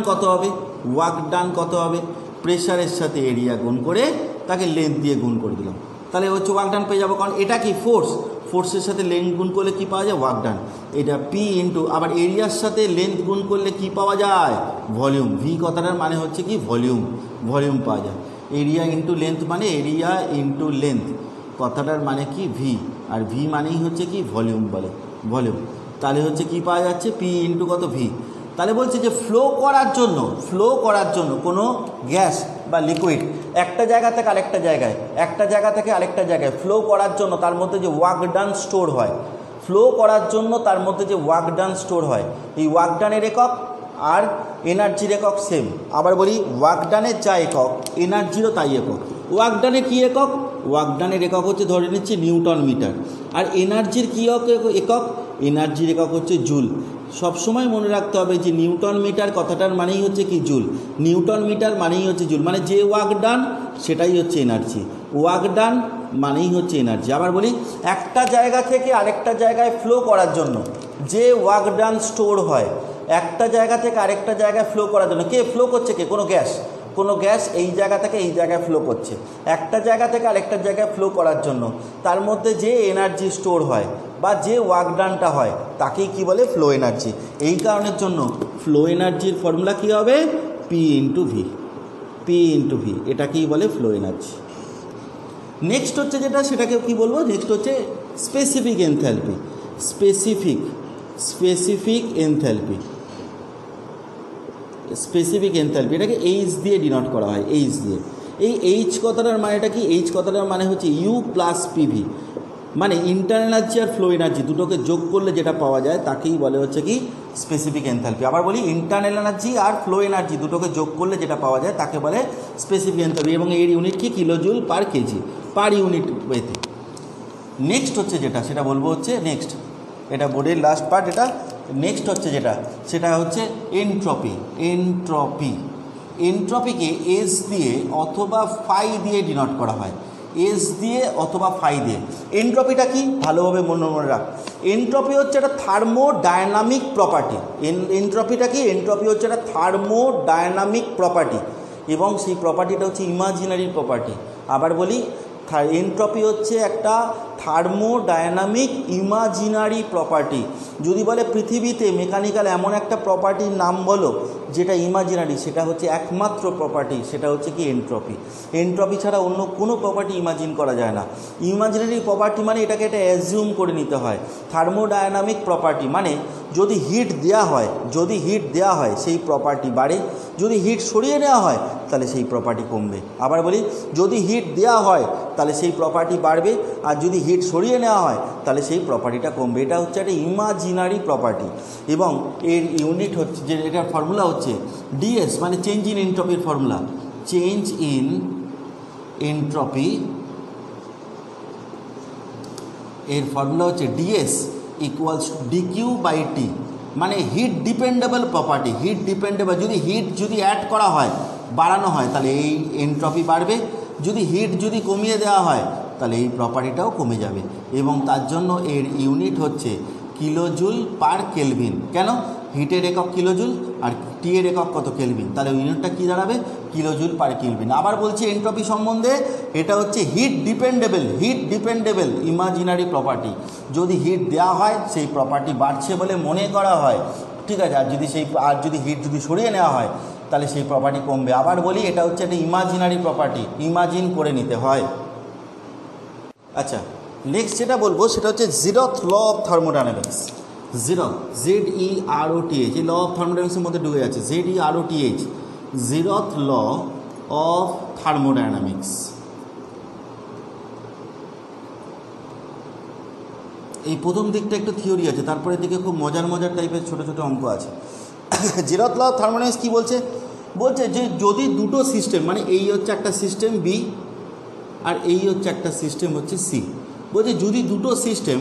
কত হবে? প্রেশারের সাথে এরিয়া গুণ করে তাকে লেন্থ দিয়ে গুণ করে দিলাম, তাহলে হচ্ছে ওয়ার্ক ডান পেয়ে যাবো। কারণ এটা কি? ফোর্সের সাথে লেন্থ গুণ করলে কি পাওয়া যায়? Work done. এটা P ইন্টু আবার এরিয়ার সাথে লেন্থ গুণ করলে কি পাওয়া যায়? ভলিউম। ভি কথাটার মানে হচ্ছে কি? ভলিউম পাওয়া যায়। এরিয়া ইন্টু লেন্থ মানে এরিয়া ইন্টু লেন্থ কথাটার মানে কি? ভি। আর ভি মানেই হচ্ছে কি? ভলিউম বলে, ভলিউম। তাহলে হচ্ছে কি পাওয়া যাচ্ছে, পি ইন্টু কত ভি। তাহলে বলছে যে ফ্লো করার জন্য কোনো গ্যাস বা লিকুইড একটা জায়গা থেকে আরেকটা জায়গায় ফ্লো করার জন্য তার মধ্যে যে ওয়ার্ক ডান স্টোর হয়, এই ওয়ার্ক ডানের একক আর এনার্জির একক সেম। আবার বলি, ওয়ার্ক ডানের যা একক এনার্জিরও তাই একক। ওয়ার্ক ডানের কী একক? ওয়ার্ক ডানের একক হচ্ছে ধরে নিচ্ছি নিউটন মিটার। আর এনার্জির কী একক? এনার্জির একক হচ্ছে জুল। সবসময় মনে রাখতে হবে যে নিউটন মিটার কথাটার মানেই হচ্ছে কি জুল, নিউটন মিটার মানেই হচ্ছে জুল, মানে যে ওয়ার্ক ডান সেটাই হচ্ছে এনার্জি, ওয়ার্ক ডান মানেই হচ্ছে এনার্জি। আবার বলি, একটা জায়গা থেকে আরেকটা জায়গায় ফ্লো করার জন্য যে ওয়ার্ক ডান স্টোর হয়, একটা জায়গা থেকে আরেকটা জায়গায় ফ্লো করার জন্য কে ফ্লো করছে? কোনো গ্যাস এই জায়গা থেকে এই জায়গায় ফ্লো করছে, একটা জায়গা থেকে আরেকটা জায়গায় ফ্লো করার জন্য তার মধ্যে যে এনার্জি স্টোর হয় বা যে ওয়ার্ক ডানটা হয় তাকেই কি বলে? Flow energy. এই কারণের জন্য ফ্লো এনার্জির ফর্মুলা কী হবে? পি ইন্টু ভি, এটাকেই বলে ফ্লো এনার্জি। নেক্সট হচ্ছে যেটা, সেটাকে কি বলবো? নেক্সট হচ্ছে স্পেসিফিক এনথ্যালপি। স্পেসিফিক এনথ্যালপি এটাকে এইচ দিয়ে ডিনোট করা হয়, এইচ দিয়ে। এই এইচ কথাটার মানেটা কি? এইচ কথাটার মানে হচ্ছে ইউ প্লাস পিভি, মানে ইন্টারনাল এনার্জি আর ফ্লো এনার্জি দুটোকে যোগ করলে যেটা পাওয়া যায় তাকেই বলে হচ্ছে কি স্পেসিফিক এনথ্যালপি। আবার বলি, ইন্টারনাল এনার্জি আর ফ্লো এনার্জি দুটোকে যোগ করলে যেটা পাওয়া যায় তাকে বলে স্পেসিফিক এনথ্যালপি, এবং এর ইউনিট কি? কিলোজুল পার কেজি, পার ইউনিট ওয়েতে। নেক্সট হচ্ছে যেটা, সেটা বলবো হচ্ছে নেক্সট, এটা বোর্ডের লাস্ট পার্ট। এটা নেক্সট হচ্ছে যেটা, সেটা হচ্ছে এনট্রপিকে এস দিয়ে অথবা ফাই দিয়ে ডিনোট করা হয়, এস দিয়ে অথবা ফাই দিয়ে। এনট্রপিটা কি? ভালোভাবে মনে রাখ, এনট্রপি হচ্ছে একটা থার্মোডায়নামিক প্রপার্টি। এনট্রপিটা কি? এনট্রপি হচ্ছে একটা থার্মোডায়নামিক প্রপার্টি, এবং সেই প্রপার্টিটা হচ্ছে ইমাজিনারি প্রপার্টি। আবার বলি, এনট্রপি হচ্ছে একটা থার্মোডায়নামিক ইমাজিনারি প্রপার্টি। যদি বলে পৃথিবীতে মেকানিক্যাল এমন একটা প্রপার্টির নাম বলো যেটা ইমাজিনারি, সেটা হচ্ছে একমাত্র প্রপার্টি, সেটা হচ্ছে কি এনট্রপি। এনট্রপি ছাড়া অন্য কোনো প্রপার্টি ইমাজিন করা যায় না। ইমাজিনারি প্রপার্টি মানে এটাকে এটা অ্যাজিউম করে নিতে হয়। থার্মোডায়নামিক প্রপার্টি মানে যদি হিট দেওয়া হয় সেই প্রপার্টি বাড়ে, যদি হিট সরিয়ে নেওয়া হয় তাহলে সেই প্রপার্টি কমবে। আবার বলি, যদি হিট দেওয়া হয় তাহলে সেই প্রপার্টি বাড়বে, আর যদি হিট সরিয়ে নেওয়া হয় তাহলে সেই প্রপার্টিটা কমবে। এটা হচ্ছে একটা ইমাজিনারি প্রপার্টি, এবং এর ইউনিট হচ্ছে যে এটার ফর্মুলা হচ্ছে ডিএস, মানে চেঞ্জ ইন এনট্রপির ফর্মুলা। চেঞ্জ ইন এনট্রপি এর ফর্মুলা হচ্ছে d s equals d q by t, মানে হিট ডিপেন্ডেবল প্রপার্টি। যদি হিট অ্যাড করা হয়, বাড়ানো হয়, তাহলে এই এনট্রপি বাড়বে। যদি কমিয়ে দেওয়া হয় তাহলে এই প্রপার্টিটাও কমে যাবে, এবং তার জন্য এর ইউনিট হচ্ছে কিলোজুল পার কেলভিন। কেন? হিটের একক কিলোজুল আর টি এর একক কত? কেলভিন। তাহলে ইউনিটটা কী দাঁড়াবে? Kilojoule per kelvin. আবার বলছি এনট্রপি সম্বন্ধে, এটা হচ্ছে হিট ডিপেন্ডেবল ইমাজিনারি প্রপার্টি। যদি হিট দেওয়া হয় সেই প্রপার্টি বাড়ছে বলে মনে করা হয়, ঠিক আছে, আর যদি হিট সরিয়ে নেওয়া হয় তাহলে সেই প্রপার্টি কমবে। আবার বলি, এটা হচ্ছে একটা ইমাজিনারি প্রপার্টি, ইমাজিন করে নিতে হয়। আচ্ছা, নেক্সট যেটা বলবো সেটা হচ্ছে জিরথ ল অফ থার্মোডায়নামিক্স। জিরথ, ZEROTH, এই ল অফ থার্মোডায়নামিক্সের মধ্যে ঢুকে যাচ্ছে, ZEROTH, জিরথ ল অফ থার্মোডায়নামিক্স। এই প্রথম দিকটা একটু থিওরি আছে, তারপরের দিকে খুব মজার টাইপের ছোটো ছোটো অঙ্ক আছে। জিরথ ল অফ থার্মোডায়নামিক্স কী বলছে? যে যদি দুটো সিস্টেম, মানে এই হচ্ছে একটা সিস্টেম বি আর এই হচ্ছে একটা সিস্টেম হচ্ছে সি, বলছে যদি দুটো সিস্টেম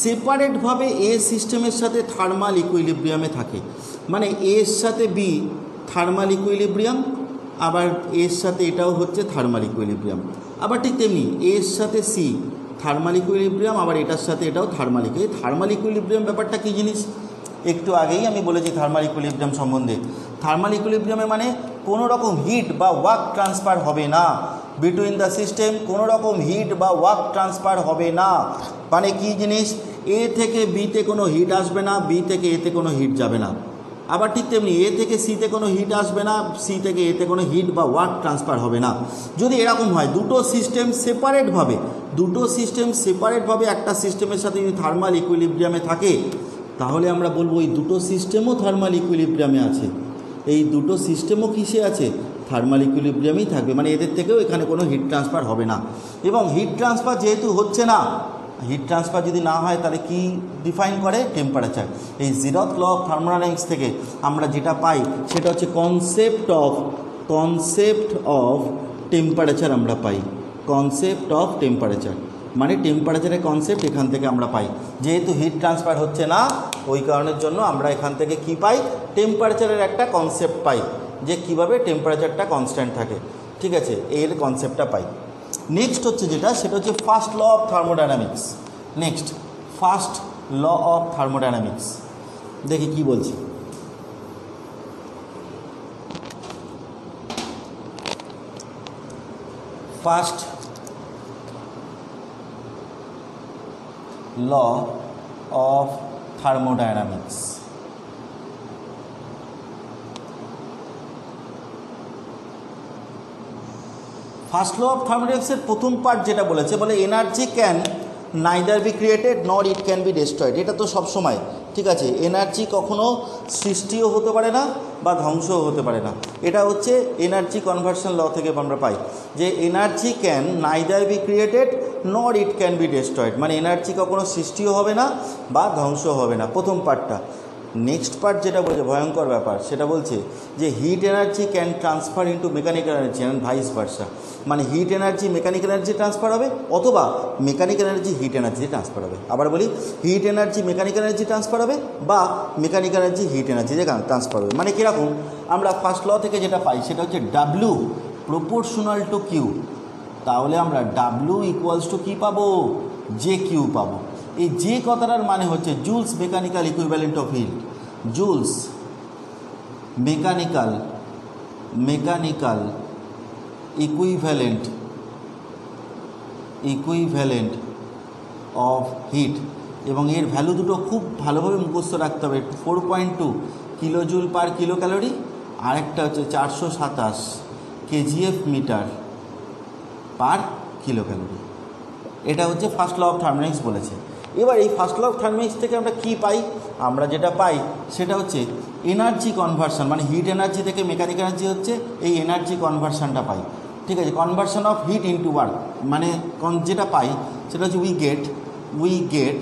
সেপারেটভাবে এ সিস্টেমের সাথে থার্মাল ইকুইলিব্রিয়ামে থাকে, মানে এর সাথে বি থার্মাল ইকুইলিব্রিয়াম, আবার এর সাথে এটাও হচ্ছে থার্মাল ইকুইলিব্রিয়াম, আবার ঠিক তেমনি এর সাথে সি থার্মাল ইকুইলিব্রিয়াম, আবার এটার সাথে এটাও থার্মাল ইকুইলিব্রিয়াম। থার্মাল ইকুইলিব্রিয়াম ব্যাপারটা কী জিনিস? একটু আগেই আমি বলেছি থার্মাল ইকুইলিব্রিয়াম সম্বন্ধে। থার্মাল ইকুইলিব্রিয়ামে মানে কোনো রকম হিট বা ওয়ার্ক ট্রান্সফার হবে না বিটুইন দ্য সিস্টেম, কোনো রকম হিট বা ওয়ার্ক ট্রান্সফার হবে না। মানে কি জিনিস? এ থেকে বিতে কোনো হিট আসবে না, বি থেকে এতে কোনো হিট যাবে না। আবার ঠিক তেমনি এ থেকে সিতে কোনো হিট আসবে না, সি থেকে এতে কোনো হিট বা ওয়ার্ক ট্রান্সফার হবে না। যদি এরকম হয় দুটো সিস্টেম সেপারেটভাবে একটা সিস্টেমের সাথে যদি থার্মাল ইকুইলিব্রিয়ামে থাকে, তাহলে আমরা বলবো এই দুটো সিস্টেমও থার্মাল ইকুইলিব্রিয়ামে আছে, এই দুটো সিস্টেমও কিসে আছে, থার্মাল ইকুইলিব্রিয়ামেই থাকবে, মানে এদের থেকেও এখানে কোনো হিট ট্রান্সফার হবে না। এবং হিট ট্রান্সফার যেহেতু হচ্ছে না, হিট ট্রান্সফার যদি না হয় তাহলে কি ডিফাইন করে, টেম্পারেচার। এই 0th ল অফ থার্মোডাইনামিক্স থেকে আমরা যেটা পাই সেটা হচ্ছে কনসেপ্ট অফ টেম্পারেচার আমরা পাই, কনসেপ্ট অফ টেম্পারেচার, মানে টেম্পারেচারের কনসেপ্ট এখান থেকে আমরা পাই। যেহেতু হিট ট্রান্সফার হচ্ছে না ওই কারণের জন্য আমরা এখান থেকে কি পাই, টেম্পারেচারের একটা কনসেপ্ট পাই, যে কিভাবে টেম্পারেচারটা কনস্ট্যান্ট থাকে। ঠিক আছে, এর কনসেপ্টটা পাই। নেক্সট হচ্ছে যেটা, সেটা হচ্ছে first law of thermodynamics. Next first law of thermodynamics, দেখি কি বলছি। First law of thermodynamics. First law of থার্মোডাইনামিক্সের প্রথম পার্ট যেটা বলেছে, বলে energy can neither be created nor it can be destroyed. এটা তো সব সময় ঠিক আছে, এনার্জি কখনো সৃষ্টিও হতে পারে না বা ধ্বংসও হতে পারে না। এটা হচ্ছে এনার্জি কনভার্সন ল থেকে আমরা পাই যে energy can neither be created nor it can be destroyed, মানে এনার্জি কখনো সৃষ্টিও হবে না বা ধ্বংসও হবে না, প্রথম পার্টটা। নেক্সট পার্ট যেটা বলছে ভয়ঙ্কর ব্যাপার, সেটা বলছে যে heat energy can transfer into mechanical energy and vice versa, মানে heat energy mechanical energy transfer হবে অথবা mechanical energy heat energy transfer হবে। আবার বলি, heat energy mechanical energy transfer হবে বা mechanical energy heat energy transfer হবে। মানে কীরকম, আমরা ফার্স্ট ল থেকে যেটা পাই সেটা হচ্ছে ডাব্লিউ প্রপোর্শনাল টু কিউ, তাহলে আমরা ডাব্লিউ ইকুয়ালস টু কী পাবো, জে কিউ পাবো। এই যে কথাটার মানে হচ্ছে joules mechanical equivalent of heat, joules mechanical equivalent of heat, এবং এর ভ্যালু দুটো খুব ভালোভাবে মুখস্থ রাখতে হবে। 4.2 কিলোজুল পার কিলো ক্যালোরি, আরেকটা হচ্ছে 427 kgf metre per kilo calorie. এটা হচ্ছে ফার্স্ট ল অফ থার্মোডাইনামিক্স বলেছে। এবার এই ফার্স্ট ল অফ থার্মোডাইনামিক্স থেকে আমরা কি পাই, আমরা যেটা পাই সেটা হচ্ছে এনার্জি কনভার্সন, মানে হিট এনার্জি থেকে মেকানিক্যাল এনার্জি হচ্ছে এই এনার্জি কনভার্সনটা পাই। ঠিক আছে, conversion of heat into work, মানে যেটা পাই সেটা হচ্ছে we get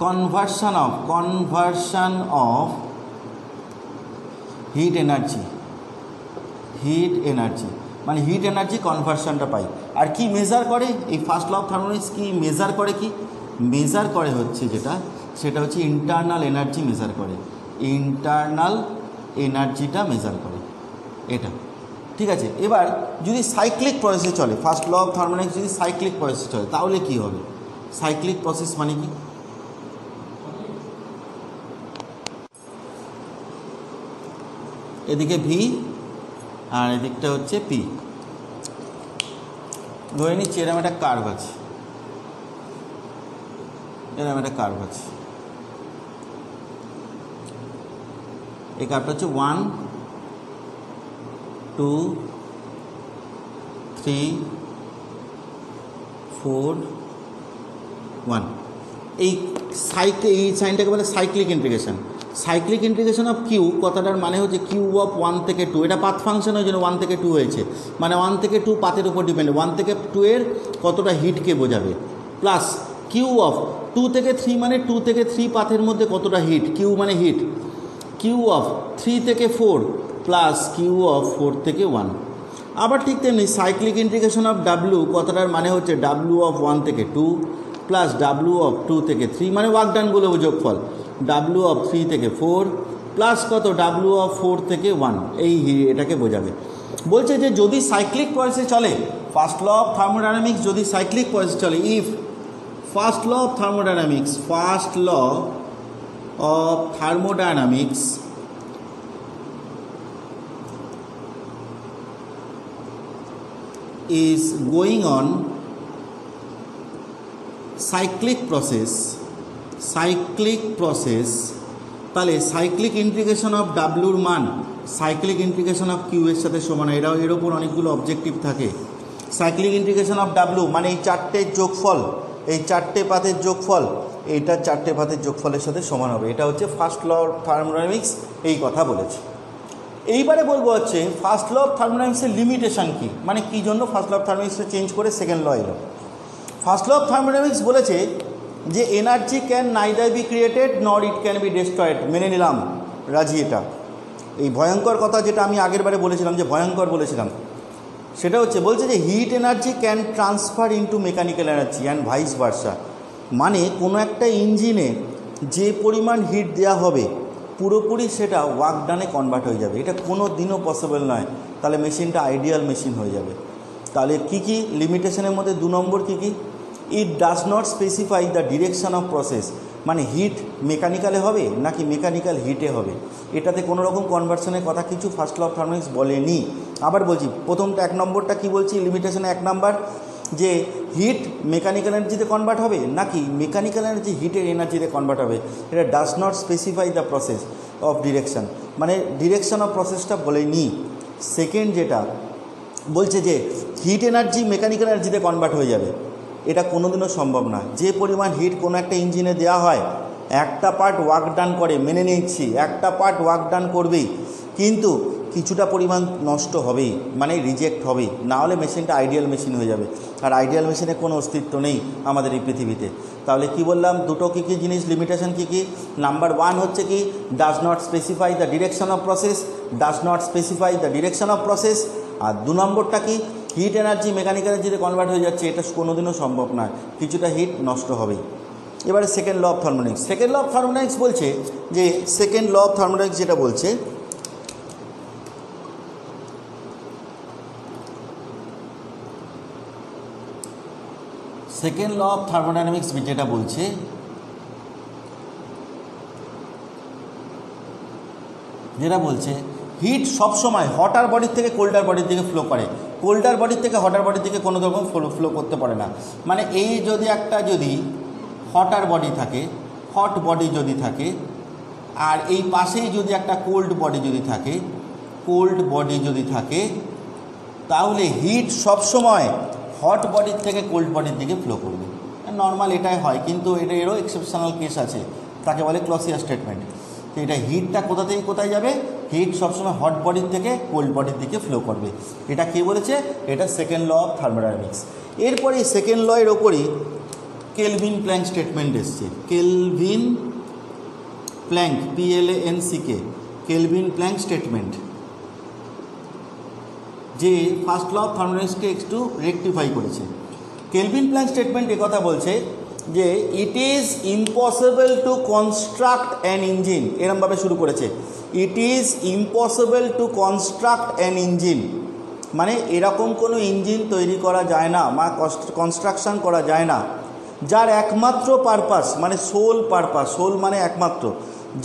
conversion of heat energy, মানে হিট এনার্জি কনভার্সনটা পাই। আর কি মেজার করে এই ফার্স্ট ল অফ থার্মোডাইনামিক্স, কি মেজার করে, কি মেজার করে হচ্ছে যেটা, সেটা হচ্ছে ইন্টারনাল এনার্জি মেজার করে, ইন্টারনাল এনার্জিটা মেজার করে এটা। ঠিক আছে, এবার যদি সাইক্লিক প্রসেসে চলে, ফার্স্ট ল অফ থার্মোডাইনামিক্স যদি সাইক্লিক প্রসেসে চলে তাহলে কি হবে, সাইক্লিক প্রসেস মানে কি, এদিকে ভি আর এদিকটা হচ্ছে পি, ধরে নিচ্ছি এরকম একটা কার্ভ আছে, এই কার্ভটা হচ্ছে 1 2 3 4 1। এই সাইনটাকে বলে cyclic integration. Cyclic integration of q কথাটার মানে হচ্ছে কিউ অফ 1 থেকে 2, এটা পাথ ফাংশন ওই জন্য 1 থেকে 2 হয়েছে, মানে 1 থেকে 2 পাথের উপর ডিপেন্ড, 1 থেকে 2 এর কতটা হিটকে বোঝাবে, প্লাস কিউ অফ 2 থেকে 3 মানে 2 থেকে 3 পাথের মধ্যে কতটা হিট, কিউ মানে হিট, কিউ অফ 3 থেকে 4 প্লাস কিউ অফ 4 থেকে 1। আবার ঠিক তেমনি সাইক্লিক ইন্টিগ্রেশন অফ ডাব্লিউ কথাটার মানে হচ্ছে ডাব্লিউ অফ 1 থেকে 2 প্লাস ডাব্লিউ অফ 2 থেকে 3, মানে ওয়ার্কডানগুলো যোগফল, ডাব্লিউ অফ 3 থেকে 4 প্লাস কত ডাব্লিউ অফ 4 থেকে 1, এই এটাকে বোঝাবে। বলছে যে যদি সাইক্লিক প্রসেসে চলে, ফার্স্ট ল অফ থার্মোডাইনামিক্স যদি সাইক্লিক প্রসেসে চলে, if first law of thermodynamics is going on cyclic process, তাহলে সাইক্লিক ইন্টিগ্রেশন অফ ডাব্লিউর মান সাইক্লিক ইন্টিগ্রেশন অফ কিউ এর সাথে সমান। এর ওপর অনেকগুলো অবজেক্টিভ থাকে। সাইক্লিক ইন্টিগ্রেশন অফ ডাব্লিউ মানে এই চারটে যোগফল, এই চারটে পাথের যোগফল এইটা 4টে পাতের যোগফলের সাথে সমান হবে। এটা হচ্ছে ফার্স্ট ল অফ থার্মোডাইনামিক্স, এই কথা বলেছে। এইবারে বলবো হচ্ছে ফার্স্ট ল অফ থার্মোডাইনামিক্সের লিমিটেশন কী, মানে কী জন্য ফার্স্ট ল অফ থার্মোডাইনামিক্সটা চেঞ্জ করে সেকেন্ড ল এলো। ফার্স্ট ল অফ থার্মোডাইনামিক্স বলেছে যে energy can neither be created nor it can be destroyed. মেনে নিলাম, রাজি। এটা এই ভয়ঙ্কর কথা যেটা আমি আগের বারে বলেছিলাম যে ভয়ঙ্কর বলেছিলাম, সেটা হচ্ছে বলছে যে heat energy can transfer into mechanical energy and vice versa. মানে কোনো একটা ইঞ্জিনে যে পরিমাণ হিট দেওয়া হবে পুরোপুরি সেটা ওয়ার্ক ডানে কনভার্ট হয়ে যাবে। এটা কোনো দিনও পসিবল নয়। তাহলে মেশিনটা আইডিয়াল মেশিন হয়ে যাবে। তাহলে কী কী লিমিটেশনের মধ্যে 2 নম্বর কী কী? It does not specify the direction of process. মানে হিট মেকানিক্যালে হবে নাকি মেকানিক্যাল হিটে হবে, এটাতে কোনো রকম কনভার্সনের কথা কিছু ফার্স্ট ল অফ থার্মোডাইনামিক্স বলেনি। আবার বলছি, প্রথমটা 1 নম্বরটা কী বলছি লিমিটেশনে 1 নম্বর, যে হিট মেকানিক্যাল এনার্জিতে কনভার্ট হবে নাকি মেকানিক্যাল এনার্জি হিটের এনার্জিতে কনভার্ট হবে। এটা does not specify the process of direction, মানে ডিরেকশন অফ প্রসেসটা বলেনি। সেকেন্ড যেটা বলছে যে হিট এনার্জি মেকানিক্যাল এনার্জিতে কনভার্ট হয়ে যাবে, এটা কোনোদিনও সম্ভব না। যে পরিমাণ হিট কোনো একটা ইঞ্জিনে দেওয়া হয়, একটা পার্ট ওয়ার্ক ডান করে, মেনে নিচ্ছি একটা পার্ট ওয়ার্ক ডান করবেই, কিন্তু কিছুটা পরিমাণ নষ্ট হবেই, মানে রিজেক্ট হবেই, না হলে মেশিনটা আইডিয়াল মেশিন হয়ে যাবে। আর আইডিয়াল মেশিনের কোনো অস্তিত্ব নেই আমাদের এই পৃথিবীতে। তাহলে কি বললাম, দুটো কী কী জিনিস লিমিটেশন কী কী? নাম্বার 1 হচ্ছে কি, does not specify the direction of process, does not specify the direction of process. আর 2 নম্বরটা কি, হিট এনার্জি মেকানিক্যাল এনার্জিতে কনভার্ট হয়ে যাচ্ছে, এটা কোনোদিনও সম্ভব নয়, কিছুটা হিট নষ্ট হবেই। এবারে second law of thermodynamics. Second law of thermodynamics বলছে যে সেকেন্ড ল অফ থার্মোডাইনামিক্স যেটা বলছে, সেকেন্ড ল অফ থার্মোডাইনামিক্স যেটা বলছে হিট সবসময় হটার বডির থেকে কোল্ডার বডির দিকে ফ্লো করে, কোল্ডার বডির থেকে হটার বডির দিকে কোনো রকম ফ্লো করতে পারে না। মানে এই যদি একটা যদি হটার বডি থাকে, হট বডি যদি থাকে, আর এই পাশেই যদি একটা কোল্ড বডি যদি থাকে, তাহলে হিট সবসময় হট বডির থেকে কোল্ড বডির দিকে ফ্লো করবে। নর্মাল এটাই হয়, কিন্তু এরও এক্সেপশনাল কেস আছে, তাকে বলে ক্লসিয়াস স্টেটমেন্ট। তো এটা হিটটা কোথা থেকে কোথায় যাবে, হিট সবসময় হট বডির থেকে কোল্ড বডির দিকে ফ্লো করবে। এটা কে বলেছে? এটা সেকেন্ড ল অফ থার্মোডাইনামিক্স। এরপরে সেকেন্ড ল এর ওপরই কেলভিন প্ল্যাঙ্ক স্টেটমেন্ট এসছে। Kelvin Planck, PLANCK, Kelvin Planck statement, যে ফার্স্ট ল অফ থার্মোডাইনামিক্সকে একটু রেকটিফাই করেছে। কেলভিন প্ল্যাঙ্ক স্টেটমেন্ট একথা বলছে যে it is impossible to construct an engine, এরমভাবে শুরু করেছে, it is impossible to construct an engine, মানে এরকম কোনো ইঞ্জিন তৈরি করা যায় না বা কনস্ট্রাকশন করা যায় না, যার একমাত্র পারপাস, মানে সোল পারপাস, সোল মানে একমাত্র,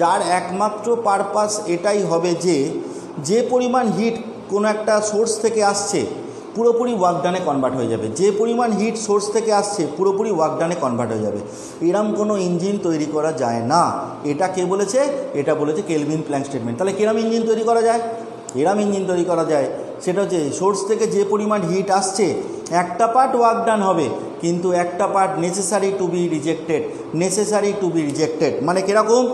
যার একমাত্র পারপাস এটাই হবে যে পরিমাণ হিট কোনো একটা সোর্স থেকে আসছে পুরোপুরি ওয়ার্ক ডানে কনভার্ট হয়ে যাবে, যে পরিমাণ হিট সোর্স থেকে আসছে পুরোপুরি ওয়ার্ক ডানে কনভার্ট হয়ে যাবে। এরম কোনো ইঞ্জিন তৈরি করা যায় না। এটা কে বলেছে? এটা বলেছে কেলভিন প্ল্যাঙ্ক স্টেটমেন্ট। তাহলে কিরম ইঞ্জিন তৈরি করা যায়? এরম ইঞ্জিন তৈরি করা যায়, সেটা হচ্ছে সোর্স থেকে যে পরিমাণ হিট আসছে একটা পার্ট ওয়ার্ক ডান হবে, কিন্তু একটা part necessary to be rejected. মানে কীরকম?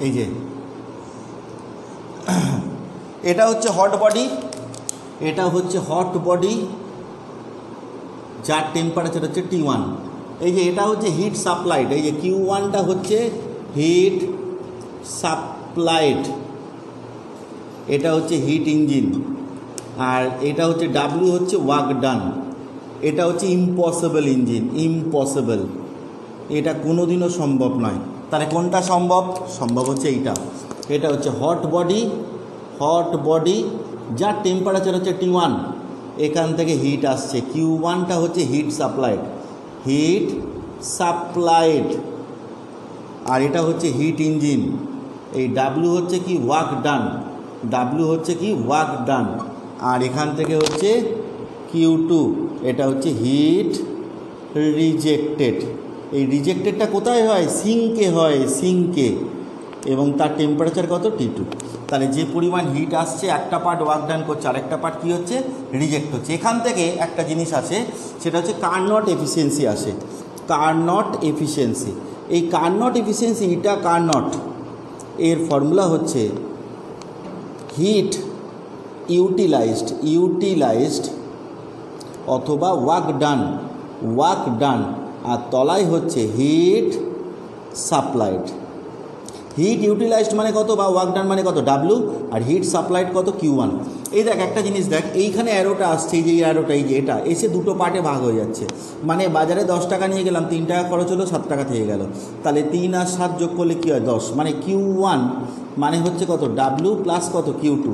এই যে এটা হচ্ছে হট বডি, যার টেম্পারেচার হচ্ছে T1। এই যে এটা হচ্ছে হিট সাপ্লাইড, এই যে Q1টা হচ্ছে হিট সাপ্লাইড, এটা হচ্ছে হিট ইঞ্জিন, আর এটা হচ্ছে W হচ্ছে ওয়ার্ক ডান। এটা হচ্ছে ইম্পসিবল ইঞ্জিন, ইম্পসিবল, এটা কোনোদিনও সম্ভব নয়। তাহলে কোনটা সম্ভব? সম্ভব হচ্ছে এইটা। এটা হচ্ছে হট বডি যার টেম্পারেচার হচ্ছে T1, এখান থেকে হিট আসছে, Q1টা হচ্ছে হিট সাপ্লাইড, আর এটা হচ্ছে হিট ইঞ্জিন। এই W হচ্ছে কি? ওয়ার্ক ডান, আর এখান থেকে হচ্ছে Q2, এটা হচ্ছে হিট রিজেক্টেড। এই রিজেক্টেডটা কোথায় হয়? সিঙ্কে হয়, সিঙ্কে, এবং তার টেম্পারেচার কত? T2। তাহলে যে পরিমাণ হিট আসছে একটা পার্ট ওয়ার্ক ডান করছে, আর একটা পার্ট কী হচ্ছে? রিজেক্ট হচ্ছে। এখান থেকে একটা জিনিস আছে, সেটা হচ্ছে কার্নট এফিসিয়েন্সি আসে। কার্নট এফিসিয়েন্সি, এই কার্নট এফিসিয়েন্সি, এটা কার্নট, এর ফর্মুলা হচ্ছে হিট ইউটিলাইজড অথবা ওয়ার্ক ডান, আর তলায় হচ্ছে হিট সাপ্লাইড। হিট ইউটিলাইজড মানে কত, বা ওয়ার্ক ডান মানে কত? W, আর হিট সাপ্লাইড কত? Q1। এই দেখ একটা জিনিস দেখ, এইখানে অ্যারোটা আসছে, এই যে অ্যারোটা, এই যে এটা এসে দুটো পার্টে ভাগ হয়ে যাচ্ছে। মানে বাজারে 10 টাকা নিয়ে গেলাম, 3 টাকা খরচ হলো, 7 টাকা থেকে গেল। তাহলে 3 আর 7 যোগ করলে কী হয়? 10। মানে Q1 মানে হচ্ছে কত? W প্লাস কত? Q2।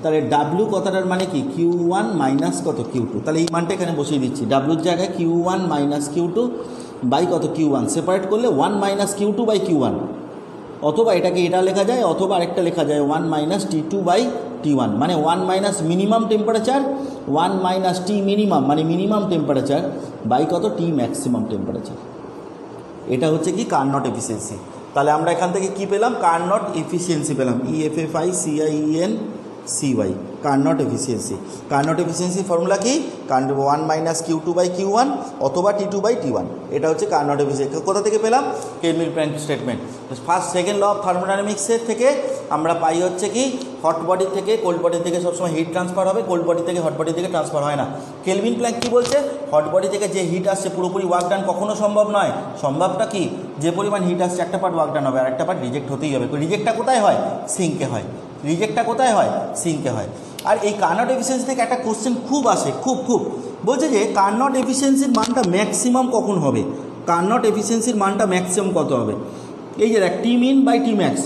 তাহলে W কথাটার মানে কি? Q1 মাইনাস কত? Q2। তাহলে এই মানটা এখানে বসিয়ে দিচ্ছি, Wর জায়গায় Q1 মাইনাস Q2 বাই কত? Q1। সেপারেট করলে 1 মাইনাস Q2 বাই Q1, অথবা এটাকে এটা লেখা যায়, অথবা আরেকটা লেখা যায় 1 মাইনাস T2 বাই T1। মানে 1 minus minimum temperature, 1 minus T minimum মানে মিনিমাম টেম্পারেচার বাই কত? T maximum temperature. এটা হচ্ছে কি? Carnot efficiency. তাহলে আমরা এখান থেকে কি পেলাম? কার্নট এফিসিয়েন্সি পেলাম, EFFICIENCY, Carnot efficiency. Carnot efficiency formula কি? 1 মাইনাস Q2 বাই Q1 অথবা T2 বাই T1। এটা হচ্ছে কার্নট এফিসিয়েন্সি। কোথা থেকে পেলাম? Kelvin Planck statement. First second law of থার্মোডাইনামিক্সের থেকে আমরা পাই হচ্ছে কি, হট বডি থেকে কোল্ড বডি থেকে সবসময় হিট ট্রান্সফার হবে, কোল্ড বডি থেকে হট বডি থেকে ট্রান্সফার হয় না। কেলভিন প্ল্যাঙ্ক কী বলছে? হট বডি থেকে যে হিট আসছে পুরোপুরি ওয়ার্ক ডান কখনো সম্ভব নয়। সম্ভবটা কি? যে পরিমাণ হিট আসছে একটা পার্ট ওয়ার্ক ডান হবে, আর একটা পার্ট রিজেক্ট হতেই হবে। রিজেক্টটা কোথায় হয়? সিঙ্কে হয়। রিজেক্টটা কোথায় হয়? সিঙ্কে হয়। আর এই কার্নট এফিসিয়েন্সি থেকে একটা কোশ্চেন খুব আসে, খুব বলছে যে কার্নট এফিসিয়েন্সির মানটা ম্যাক্সিমাম কখন হবে? কার্নট এফিসিয়েন্সির মানটা ম্যাক্সিমাম কত হবে? এই যে দেখ, T min by T max,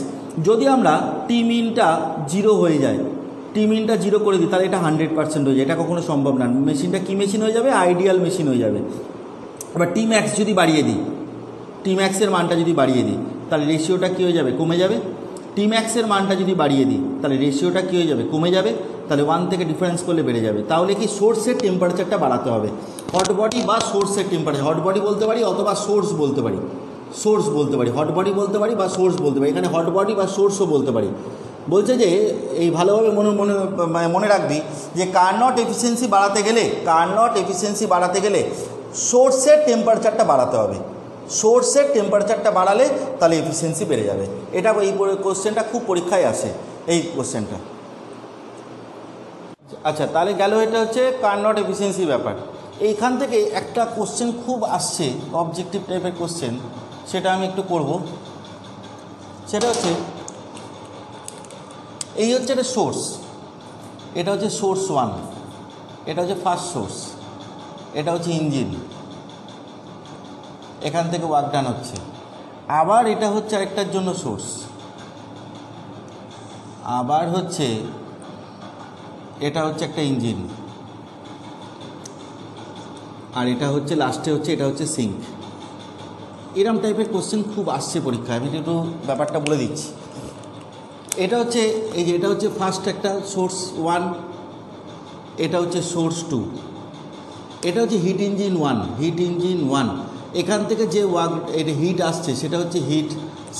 যদি আমরা T মিনটা 0 হয়ে যায়, T মিনটা 0 করে দিই, তাহলে এটা 100% হয়ে যায়। এটা কখনো সম্ভব না। মেশিনটা কী মেশিন হয়ে যাবে? আইডিয়াল মেশিন হয়ে যাবে। আবার T ম্যাক্স যদি বাড়িয়ে দিই, T ম্যাক্সের মানটা যদি বাড়িয়ে দিই, তাহলে রেশিওটা কী হয়ে যাবে? কমে যাবে। T ম্যাক্সের মানটা যদি বাড়িয়ে দিই, তাহলে রেশিওটা কী হয়ে যাবে? কমে যাবে। তাহলে 1 থেকে ডিফারেন্স করলে বেড়ে যাবে। তাহলে কি? সোর্সের টেম্পারেচারটা বাড়াতে হবে। হট বডি বা সোর্সের টেম্পারেচার, হট বডি বলতে পারি অথবা সোর্স বলতে পারি, হট বডি বলতে পারি বা সোর্স বলতে পারি। এখানে হট বডি বা সোর্সও বলতে পারি। বলছে যে এই ভালোভাবে মনে রাখবি যে কার্নট এফিসিয়েন্সি বাড়াতে গেলে সোর্সের টেম্পারেচারটা বাড়াতে হবে। সোর্সের টেম্পারেচারটা বাড়ালে তাহলে এফিসিয়েন্সি বেড়ে যাবে। এটা এই কোশ্চেনটা খুব পরীক্ষায় আসে, এই কোশ্চেনটা। আচ্ছা, তাহলে গেল, এটা হচ্ছে কার্নট এফিসিয়েন্সি ব্যাপার। এইখান থেকে একটা কোশ্চেন খুব আসছে, অবজেক্টিভ টাইপের কোশ্চেন, সেটা আমি একটু করব। সেটা হচ্ছে এই হচ্ছে একটা সোর্স, এটা হচ্ছে সোর্স 1, এটা হচ্ছে ফার্স্ট সোর্স, এটা হচ্ছে ইঞ্জিন, এখান থেকে ওয়ার্ক ডান হচ্ছে। আবার এটা হচ্ছে আরেকটার জন্য সোর্স, আবার হচ্ছে এটা হচ্ছে একটা ইঞ্জিন, আর এটা হচ্ছে লাস্টে হচ্ছে এটা হচ্ছে সিঙ্ক। এরম টাইপের কোশ্চেন খুব আসছে পরীক্ষায়। আমি একটু ব্যাপারটা বলে দিচ্ছি। এটা হচ্ছে এই যে এটা হচ্ছে ফার্স্ট একটা সোর্স 1, এটা হচ্ছে সোর্স 2, এটা হচ্ছে হিট ইঞ্জিন 1, এখান থেকে যে এটা হিট আসছে সেটা হচ্ছে হিট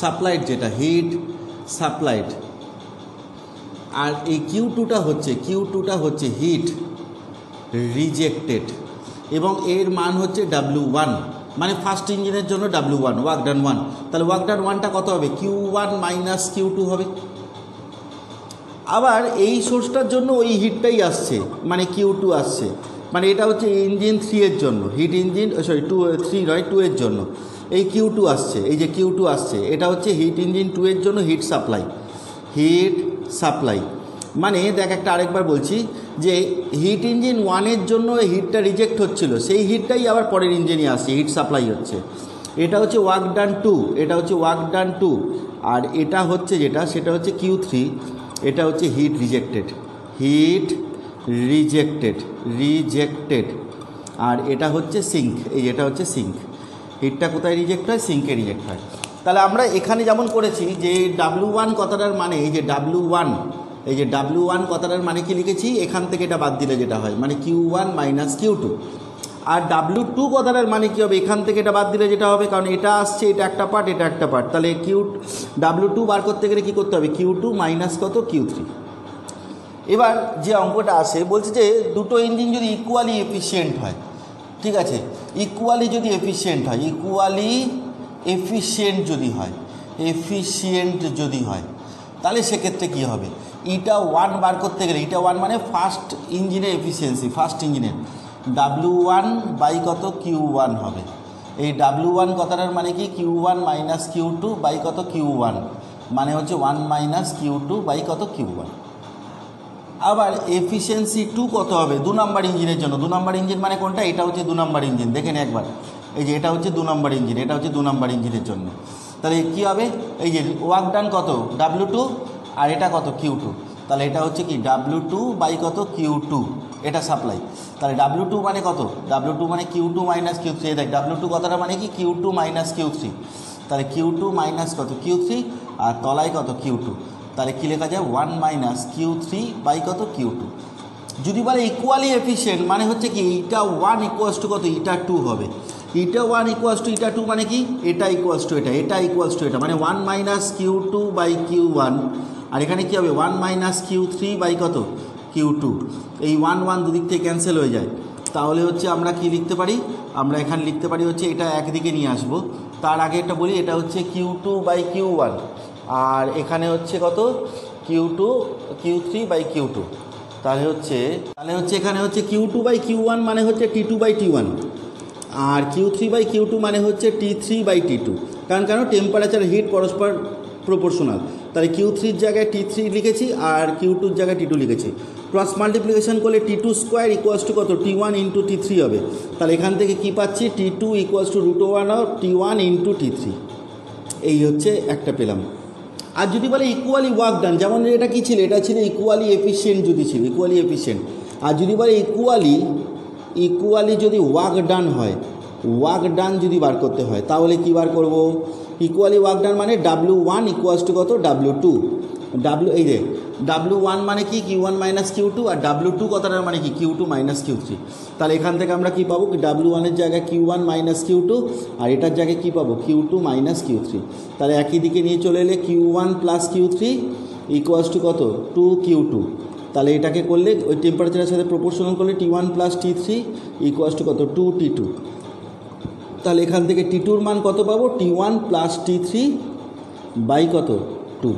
সাপ্লাইড, যেটা হিট সাপ্লাইড। আর এই Q2টা হচ্ছে হিট রিজেক্টেড, এবং এর মান হচ্ছে W1, মানে ফার্স্ট ইঞ্জিনের জন্য W1, ওয়ার্ক ডান 1। তাহলে ওয়ার্ক ডান 1টা কত হবে? Q1 মাইনাস Q2 হবে। আবার এই সোর্সটার জন্য ওই হিটটাই আসছে, মানে Q2 আসছে, মানে এটা হচ্ছে ইঞ্জিন 3 এর জন্য, হিট ইঞ্জিন 2 এর জন্য এই Q2 আসছে। এই যে Q2 আসছে, এটা হচ্ছে হিট ইঞ্জিন 2 এর জন্য হিট সাপ্লাই। মানে দেখ, একটা আরেকবার বলছি যে হিট ইঞ্জিন 1 এর জন্য হিটটা রিজেক্ট হচ্ছিল, সেই হিটটাই আবার পরের ইঞ্জিনে আসছে, হিট সাপ্লাই হচ্ছে। এটা হচ্ছে ওয়ার্ক ডান 2, আর এটা হচ্ছে যেটা, সেটা হচ্ছে Q3, এটা হচ্ছে হিট রিজেক্টেড, আর এটা হচ্ছে সিঙ্ক। এই এটা হচ্ছে সিঙ্ক। হিটটা কোথায় রিজেক্ট হয়? সিঙ্কে রিজেক্ট হয়। তাহলে আমরা এখানে যেমন করেছি যে W1 কথাটার মানে, এই যে W1 কথাটার মানে কি লিখেছি, এখান থেকে এটা বাদ দিলে যেটা হয়, মানে Q1 মাইনাস Q2। আর W2 কথাটার মানে কী হবে, এখান থেকে এটা বাদ দিলে যেটা হবে, কারণ এটা আসছে, এটা একটা পার্ট, এটা একটা পার্ট, তাহলে W2 বার করতে গেলে কী করতে হবে, Q2 মাইনাস কত Q3। এবার যে অঙ্কটা আসে বলছে যে দুটো ইঞ্জিন যদি ইকুয়ালি এফিশিয়েন্ট হয়, ঠিক আছে, ইকুয়ালি যদি এফিশিয়েন্ট হয়, এফিশিয়েন্ট যদি হয় তাহলে সেক্ষেত্রে কী হবে, ইটা 1 বার করতে গেলে, ইটা 1 মানে ফার্স্ট ইঞ্জিনের এফিসিয়েন্সি, ফার্স্ট ইঞ্জিনের W1 বাই কত Q1 হবে। এই W1 কথাটার মানে কি, Q1 মাইনাস Q2 বাই কত Q1, মানে হচ্ছে 1 মাইনাস Q2 বাই কত Q1। আবার এফিসিয়েন্সি 2 কত হবে 2 নম্বর ইঞ্জিনের জন্য, 2 নম্বর ইঞ্জিন মানে কোনটা, এটা হচ্ছে 2 নম্বর ইঞ্জিন, দেখেন একবার, এই যে এটা হচ্ছে 2 নম্বর ইঞ্জিন, এটা হচ্ছে 2 নম্বর ইঞ্জিনের জন্য। তাহলে কী হবে, এই যে ওয়ার্ক ডান কত W2 আর এটা কত Q2, তাহলে এটা হচ্ছে কি W2 বাই কত Q2, এটা সাপ্লাই। তাহলে W2 মানে কত, W2 মানে Q2 মাইনাস Q3, দেখ W2 কথাটা মানে কি Q2 মাইনাস Q3, তাহলে Q2 মাইনাস কত Q3 আর তলায় কত Q2, তাহলে কী লেখা যায় 1 মাইনাস Q3 বাই কত Q2। যদি বলে ইকুয়ালি এফিশিয়েন্ট মানে হচ্ছে কি, ইটা 1 ইকুয়ালস টু কত, ইটা 2 হবে, ইটা 1 ইকুয়ালস টু ইটা 2 মানে কি, এটা ইকুয়ালস টু এটা, এটা ইকুয়ালস টু এটা, মানে 1 মাইনাস Q2 বাই Q1, আর এখানে কী হবে 1 মাইনাস Q3 বাই কত Q2। এই 1 1 দুদিক থেকে ক্যান্সেল হয়ে যায়, তাহলে হচ্ছে আমরা কি লিখতে পারি, আমরা এখানে লিখতে পারি হচ্ছে এটা একদিকে নিয়ে আসবো, তার আগে একটা বলি, এটা হচ্ছে Q2 বাই Q1 আর এখানে হচ্ছে কত Q3 বাই Q2, তাহলে হচ্ছে এখানে হচ্ছে Q2 বাই Q1 মানে হচ্ছে T2 by T1 R Q3 by Q2 মানে হচ্ছে T3 বাই T2, কারণ টেম্পারেচার হিট পরস্পর প্রপোর্শনাল, তাহলে Q3-র জায়গায় T3 লিখেছি আর Q2-র জায়গায় T2 লিখেছি, ক্রস মাল্টিপ্লিকেশন করলে T2 স্কোয়ার ইকুয়ালস টু কত T1 ইন্টু T3 হবে, তাহলে এখান থেকে কি পাচ্ছি T2 equals to √1 of T1 into T3, এই হচ্ছে একটা পেলাম। আর যদি বলে ইকুয়ালি ওয়ার্ক ডান, যেমন এটা কী ছিল, এটা ছিল ইকুয়ালি এফিশিয়েন্ট, যদি ছিল ইকুয়ালি এফিশিয়েন্ট, আর যদি বলে ইকুয়ালি যদি ওয়ার্ক ডান হয়, ওয়ার্ক ডান যদি বার করতে হয় তাহলে কী বার করব, ইকুয়ালি ওয়ার্ক ডান মানে W1 ইকুয়ালস টু কত W2, এই যে W1 মানে কি Q1 মাইনাস Q2 আর W2 কথাটার মানে কি Q2 মাইনাস Q3, তাহলে এখান থেকে আমরা কি পাবো, W1-এর জায়গায় Q1 মাইনাস Q2 আর এটার জায়গায় কি পাবো Q2 মাইনাস Q3, তাহলে একই দিকে নিয়ে চলে এলে Q1 plus Q3 equals to কত 2Q2, তাহলে এটাকে করলে ওই টেম্পারেচারের সাথে প্রপোর্শনাল করলে T1 plus T3 equals to কত 2T2, তাহলে এখান থেকে T2-র মান কত পাবো T1 প্লাস T3 বাই কত 2।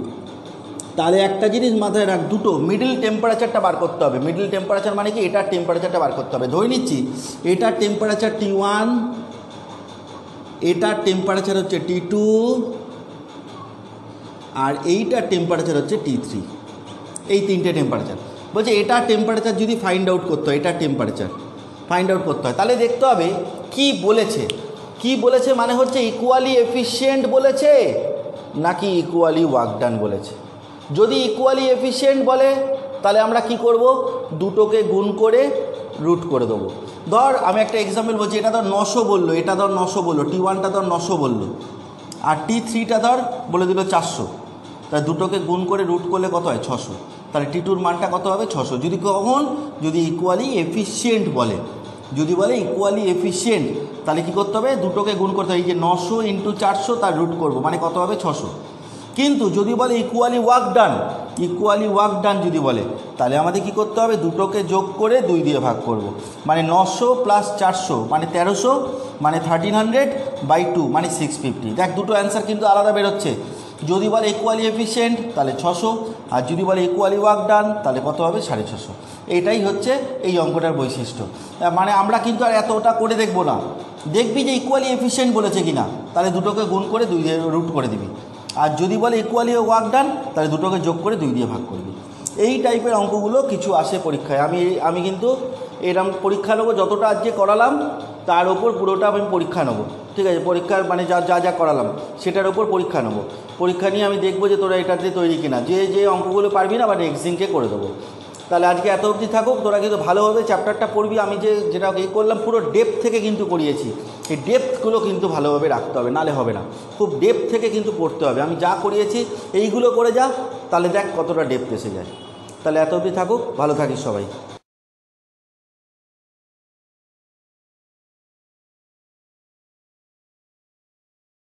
তাহলে একটা জিনিস মাথায় রাখ, দুটো মিডল টেম্পারেচারটা বার করতে হবে, মিডল টেম্পারেচার মানে কি, এটার টেম্পারেচারটা বার করতে হবে, ধরে নিচ্ছি এটার টেম্পারেচার T1, এটার টেম্পারেচার হচ্ছে T2 আর এইটার টেম্পারেচার হচ্ছে T3, এই তিনটে টেম্পারেচার বলছে, এটার টেম্পারেচার যদি ফাইন্ড আউট করতে হয়, এটার টেম্পারেচার ফাইন্ড আউট করতে হয়, তাহলে দেখতে হবে কি বলেছে মানে হচ্ছে ইকুয়ালি এফিশিয়েন্ট বলেছে নাকি ইকুয়ালি ওয়ার্ক ডান বলেছে। যদি ইকুয়ালি এফিশিয়েন্ট বলে তাহলে আমরা কি করব, দুটোকে গুণ করে রুট করে দেবো। ধর আমি একটা এক্সাম্পল বলছি, এটা ধর 900 বললো, এটা ধর 900 বললো, T1টা ধর 900 বললো আর T3টা ধর বলে দিল 400, তাই দুটোকে গুণ করে রুট করলে কত হয় 600, তাহলে T2-র মানটা কত হবে 600। যদি ইকুয়ালি এফিশিয়েন্ট বলে, যদি বলে ইকুয়ালি এফিশিয়েন্ট তাহলে কী করতে হবে, দুটোকে গুণ করতে হবে, এই যে 900 ইন্টু 400 তার রুট করবো, মানে কত হবে 600। কিন্তু যদি বলে ইকুয়ালি ওয়ার্ক ডান যদি বলে তাহলে আমাদের কি করতে হবে, দুটোকে যোগ করে 2 দিয়ে ভাগ করব, মানে 900 প্লাস 400 মানে 1300 মানে 1300 বাই 2 মানে 650। দেখ দুটো অ্যান্সার কিন্তু আলাদা বেরোচ্ছে, যদি বলে ইকুয়ালি এফিশিয়েন্ট তাহলে 600 আর যদি বলে ইকুয়ালি ওয়ার্ক ডান তাহলে কত হবে 650। এইটাই হচ্ছে এই অঙ্কটার বৈশিষ্ট্য। মানে আমরা কিন্তু আর এতটা করে দেখব না, দেখবি যে ইকুয়ালি এফিশিয়েন্ট বলেছে কিনা, তাহলে দুটোকে গুণ করে 2 দিয়ে রুট করে দিবি, আর যদি বলে ইকুয়ালি ওয়ার্ক ডান তাহলে দুটোকে যোগ করে 2 দিয়ে ভাগ করবি। এই টাইপের অঙ্কগুলো কিছু আসে পরীক্ষায়। আমি কিন্তু এরকম পরীক্ষা নেবো, যতটা আজকে করালাম তার ওপর পুরোটা আমি পরীক্ষা নেবো, ঠিক আছে, পরীক্ষার মানে যা করালাম সেটার ওপর পরীক্ষা নেবো। পরীক্ষা নিয়ে আমি দেখবো যে তোরা এটাতে তৈরি কিনা, যে অঙ্কগুলো পারবি না বা নেক্সট দিনকে করে দেবো। তাহলে আজকে এত অবধি থাকুক, তোরা কিন্তু ভালোভাবে চ্যাপ্টারটা পড়বি। আমি যেটা করলাম পুরো ডেপথ থেকে কিন্তু করিয়েছি, এই ডেপথগুলো কিন্তু ভালোভাবে রাখতে হবে, নালে হবে না, খুব ডেপথ থেকে কিন্তু পড়তে হবে। আমি যা করিয়েছি এইগুলো করে যা, তাহলে দেখ কতটা ডেপথ এসে যায়। তাহলে এত অবধি থাকুক, ভালো থাকিস সবাই।